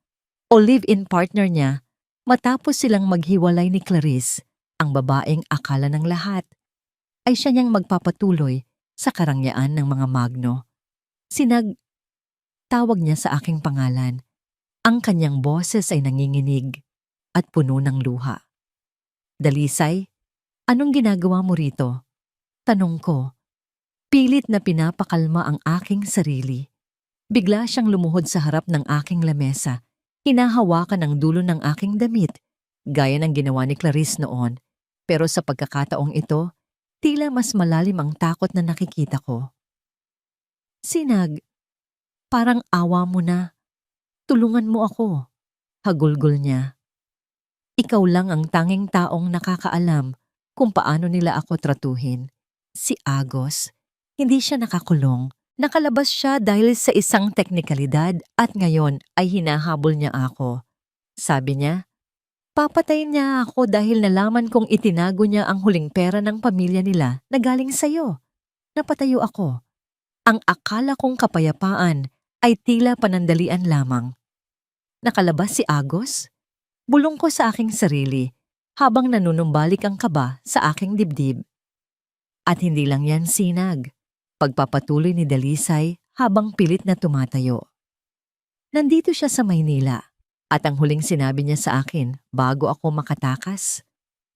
o live-in partner niya matapos silang maghiwalay ni Clarice, ang babaeng akala ng lahat ay siya niyang magpapatuloy sa karangyaan ng mga Magno. Tawag niya sa aking pangalan. Ang kanyang boses ay nanginginig at puno ng luha. "Dalisay, anong ginagawa mo rito?" Tanong ko. Pilit na pinapakalma ang aking sarili. Bigla siyang lumuhod sa harap ng aking lamesa. Hinahawakan ang dulo ng aking damit, gaya ng ginawa ni Clarice noon. Pero sa pagkakataong ito, tila mas malalim ang takot na nakikita ko. "Sinag, parang awa mo na. Tulungan mo ako," hagulgol niya. "Ikaw lang ang tanging taong nakakaalam kung paano nila ako tratuhin." Si Agos, hindi siya nakakulong. Nakalabas siya dahil sa isang teknikalidad at ngayon ay hinahabol niya ako. Sabi niya, papatayin niya ako dahil nalaman kong itinago niya ang huling pera ng pamilya nila na galing sa'yo. Napatayo ako. Ang akala kong kapayapaan ay tila panandalian lamang. Nakalabas si Agos. Bulong ko sa aking sarili habang nanunumbalik ang kaba sa aking dibdib. At hindi lang yan, Sinag. Pagpapatuloy ni Dalisay habang pilit na tumatayo. Nandito siya sa Maynila at ang huling sinabi niya sa akin bago ako makatakas,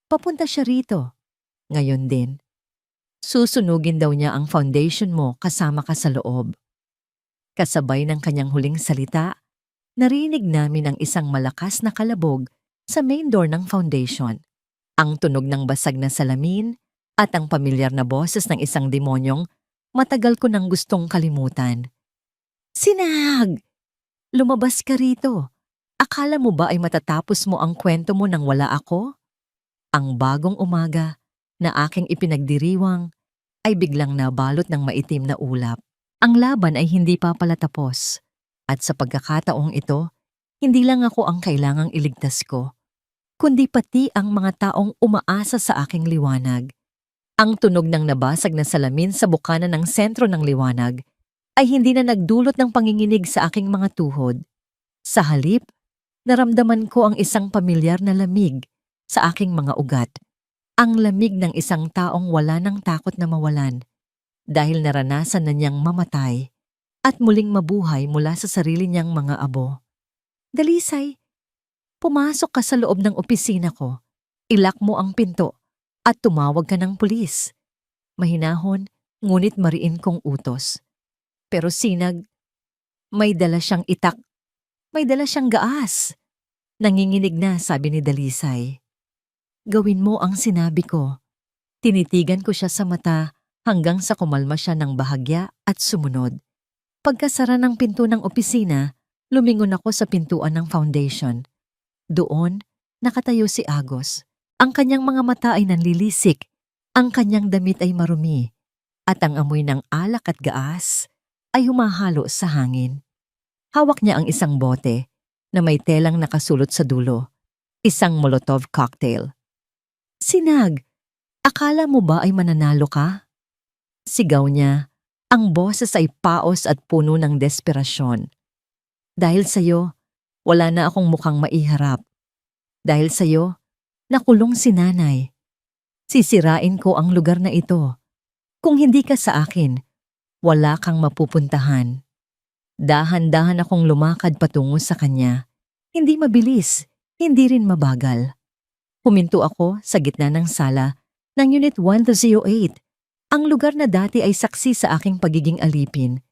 papunta siya rito. Ngayon din. Susunugin daw niya ang foundation mo kasama ka sa loob. Kasabay ng kanyang huling salita, narinig namin ang isang malakas na kalabog sa main door ng foundation. Ang tunog ng basag na salamin at ang pamilyar na boses ng isang demonyong matagal ko nang gustong kalimutan. "Sinag! Lumabas ka rito. Akala mo ba ay matatapos mo ang kwento mo nang wala ako?" Ang bagong umaga na aking ipinagdiriwang ay biglang nabalot ng maitim na ulap. Ang laban ay hindi pa pala tapos. At sa pagkakataong ito, hindi lang ako ang kailangang iligtas ko, kundi pati ang mga taong umaasa sa aking liwanag. Ang tunog ng nabasag na salamin sa bukana ng sentro ng liwanag ay hindi na nagdulot ng panginginig sa aking mga tuhod. Sa halip, naramdaman ko ang isang pamilyar na lamig sa aking mga ugat. Ang lamig ng isang taong wala ng takot na mawalan dahil naranasan na niyang mamatay at muling mabuhay mula sa sarili niyang mga abo. "Dalisay, pumasok ka sa loob ng opisina ko, ilak mo ang pinto at tumawag ka ng pulis." Mahinahon, ngunit mariin kong utos. Pero Sinag, may dala siyang itak, may dala siyang gaas. Nanginginig na, sabi ni Dalisay. "Gawin mo ang sinabi ko." Tinitigan ko siya sa mata hanggang sa kumalma siya ng bahagya at sumunod. Pagkasara ng pinto ng opisina, lumingon ako sa pintuan ng foundation. Doon, nakatayo si Agos. Ang kanyang mga mata ay nanlilisik, ang kanyang damit ay marumi, at ang amoy ng alak at gaas ay humahalo sa hangin. Hawak niya ang isang bote na may telang nakasulot sa dulo, isang Molotov cocktail. "Sinag, akala mo ba ay mananalo ka?" Sigaw niya, ang boses ay paos at puno ng desperasyon. "Dahil sa'yo, wala na akong mukhang maiharap. Dahil sa'yo, nakulong si nanay. Sisirain ko ang lugar na ito. Kung hindi ka sa akin, Wala kang mapupuntahan. Dahan-dahan akong lumakad patungo sa kanya. Hindi mabilis, hindi rin mabagal. Huminto ako sa gitna ng sala ng Unit 1208, ang lugar na dati ay saksi sa aking pagiging alipin.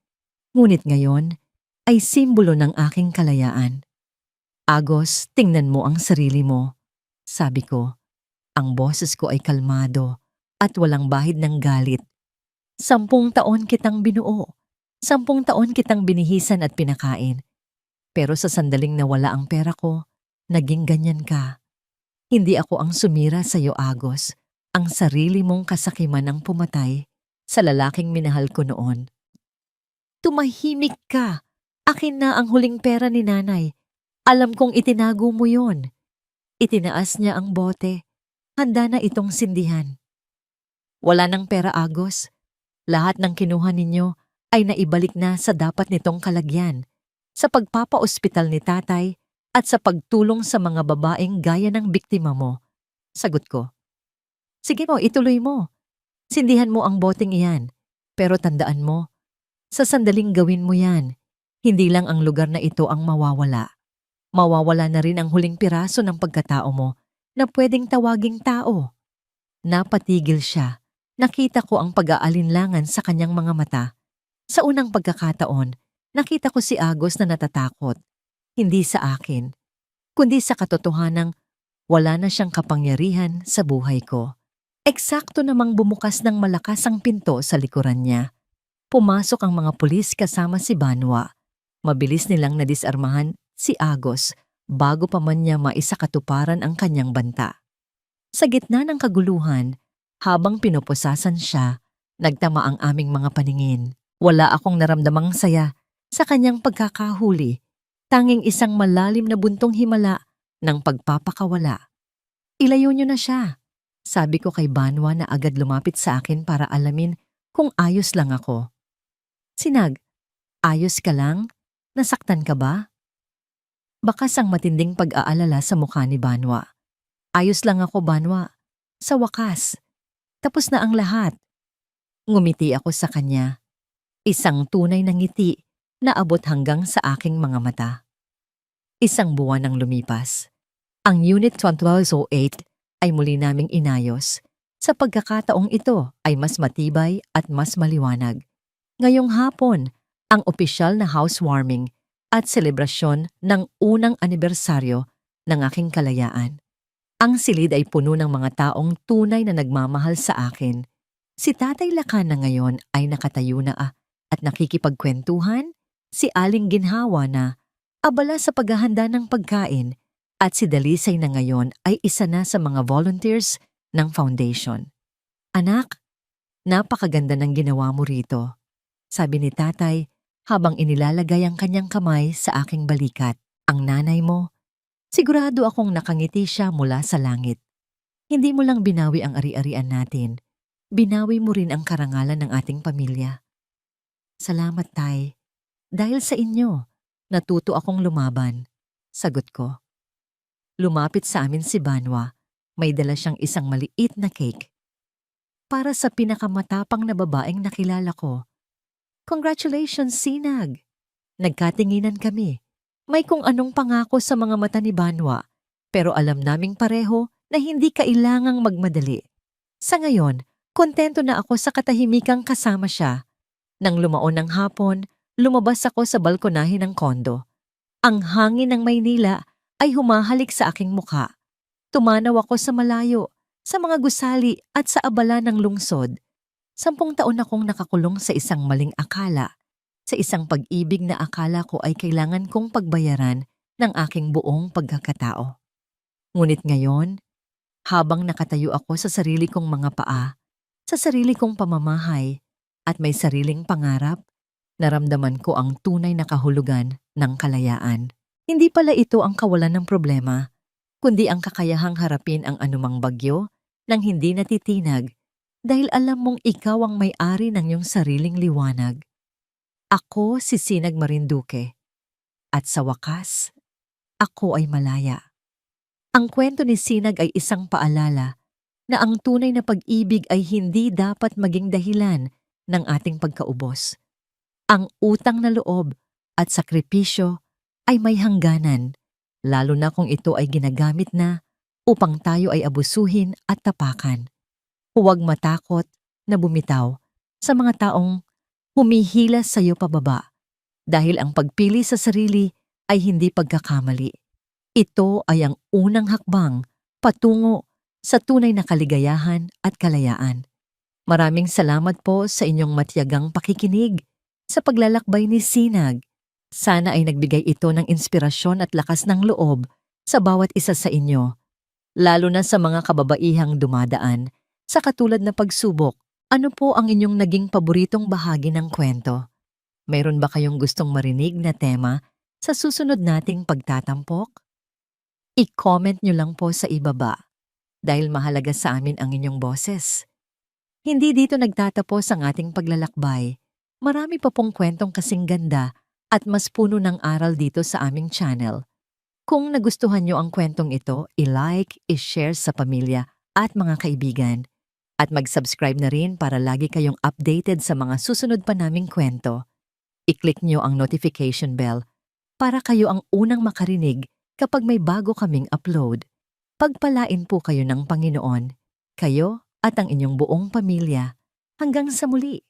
Ngunit ngayon ay simbolo ng aking kalayaan. Agos, tingnan mo ang sarili mo. Sabi ko, ang boses ko ay kalmado at walang bahid ng galit. 10 taon kitang binuo. 10 taon kitang binihisan at pinakain. Pero sa sandaling nawala ang pera ko, naging ganyan ka. Hindi ako ang sumira sa iyo, Agos. Ang sarili mong kasakiman ang pumatay sa lalaking minahal ko noon. Tumahimik ka. Akin na ang huling pera ni nanay. Alam kong itinago mo yon. Itinaas niya ang bote. Handa na itong sindihan. Wala ng pera, Agos. Lahat ng kinuha ninyo ay naibalik na sa dapat nitong kalagyan, sa pagpapa-ospital ni tatay at sa pagtulong sa mga babaeng gaya ng biktima mo. Sagot ko. Sige mo, ituloy mo. Sindihan mo ang boteng iyan. Pero tandaan mo, sa sandaling gawin mo yan, hindi lang ang lugar na ito ang mawawala. Mawawala na rin ang huling piraso ng pagkatao mo na pwedeng tawaging tao. Napatigil siya. Nakita ko ang pag-aalinlangan sa kanyang mga mata. Sa unang pagkakataon, nakita ko si Agos na natatakot. Hindi sa akin, kundi sa katotohanang wala na siyang kapangyarihan sa buhay ko. Eksakto namang bumukas ng malakas ang pinto sa likuran niya. Pumasok ang mga pulis kasama si Banwa. Mabilis nilang nadisarmahan si Agos bago pa man niya maisakatuparan ang kanyang banta. Sa gitna ng kaguluhan, habang pinupusasan siya, nagtama ang aming mga paningin. Wala akong naramdamang saya sa kanyang pagkakahuli, tanging isang malalim na buntong himala ng pagpapakawala. Ilayo niyo na siya, sabi ko kay Banwa na agad lumapit sa akin para alamin kung ayos lang ako. Sinag, ayos ka lang? Nasaktan ka ba? Bakas ang matinding pag-aalala sa mukha ni Banwa. Ayos lang ako, Banwa. Sa wakas. Tapos na ang lahat. Ngumiti ako sa kanya. Isang tunay na ngiti na abot hanggang sa aking mga mata. Isang buwan ang lumipas. Ang Unit 1208 ay muli naming inayos. Sa pagkakataong ito ay mas matibay at mas maliwanag. Ngayong hapon, ang opisyal na housewarming at selebrasyon ng unang anibersaryo ng aking kalayaan. Ang silid ay puno ng mga taong tunay na nagmamahal sa akin. Si Tatay Lakan na ngayon ay nakatayo na at nakikipagkwentuhan, si Aling Ginhawa na abala sa paghahanda ng pagkain at si Dalisay na ngayon ay isa na sa mga volunteers ng foundation. Anak, napakaganda ng ginawa mo rito, sabi ni Tatay habang inilalagay ang kanyang kamay sa aking balikat. Ang nanay mo, sigurado akong nakangiti siya mula sa langit. Hindi mo lang binawi ang ari-arian natin, binawi mo rin ang karangalan ng ating pamilya. Salamat, Tay. Dahil sa inyo, natuto akong lumaban. Sagot ko. Lumapit sa amin si Banwa. May dala siyang isang maliit na cake. Para sa pinakamatapang na babaeng nakilala ko. Congratulations, Sinag! Nagkatinginan kami. May kung anong pangako sa mga mata ni Banwa, pero alam naming pareho na hindi kailangang magmadali. Sa ngayon, kontento na ako sa katahimikang kasama siya. Nang lumaon ng hapon, lumabas ako sa balkonahe ng kondo. Ang hangin ng Maynila ay humahalik sa aking mukha. Tumanaw ako sa malayo, sa mga gusali at sa abala ng lungsod. 10 taon akong nakakulong sa isang maling akala, sa isang pag-ibig na akala ko ay kailangan kong pagbayaran ng aking buong pagkakatao. Ngunit ngayon, habang nakatayo ako sa sarili kong mga paa, sa sarili kong pamamahay, at may sariling pangarap, naramdaman ko ang tunay na kahulugan ng kalayaan. Hindi pala ito ang kawalan ng problema, kundi ang kakayahang harapin ang anumang bagyo nang hindi natitinag dahil alam mong ikaw ang may-ari ng iyong sariling liwanag. Ako si Sinag Marinduque, at sa wakas, ako ay malaya. Ang kwento ni Sinag ay isang paalala na ang tunay na pag-ibig ay hindi dapat maging dahilan ng ating pagkaubos. Ang utang na loob at sakripisyo ay may hangganan, lalo na kung ito ay ginagamit na upang tayo ay abusuhin at tapakan. Huwag matakot na bumitaw sa mga taong humihila sa iyo pababa dahil ang pagpili sa sarili ay hindi pagkakamali. Ito ay ang unang hakbang patungo sa tunay na kaligayahan at kalayaan. Maraming salamat po sa inyong matiyagang pakikinig sa paglalakbay ni Sinag. Sana ay nagbigay ito ng inspirasyon at lakas ng loob sa bawat isa sa inyo, lalo na sa mga kababaihang dumadaan sa katulad na pagsubok. Ano po ang inyong naging paboritong bahagi ng kwento? Mayroon ba kayong gustong marinig na tema sa susunod nating pagtatampok? I-comment nyo lang po sa ibaba dahil mahalaga sa amin ang inyong boses. Hindi dito nagtatapos ang ating paglalakbay. Marami pa pong kwentong kasing ganda at mas puno ng aral dito sa aming channel. Kung nagustuhan nyo ang kwentong ito, i-like, i-share sa pamilya at mga kaibigan. At mag-subscribe na rin para lagi kayong updated sa mga susunod pa naming kwento. I-click nyo ang notification bell para kayo ang unang makarinig kapag may bago kaming upload. Pagpalain po kayo ng Panginoon, kayo at ang inyong buong pamilya. Hanggang sa muli!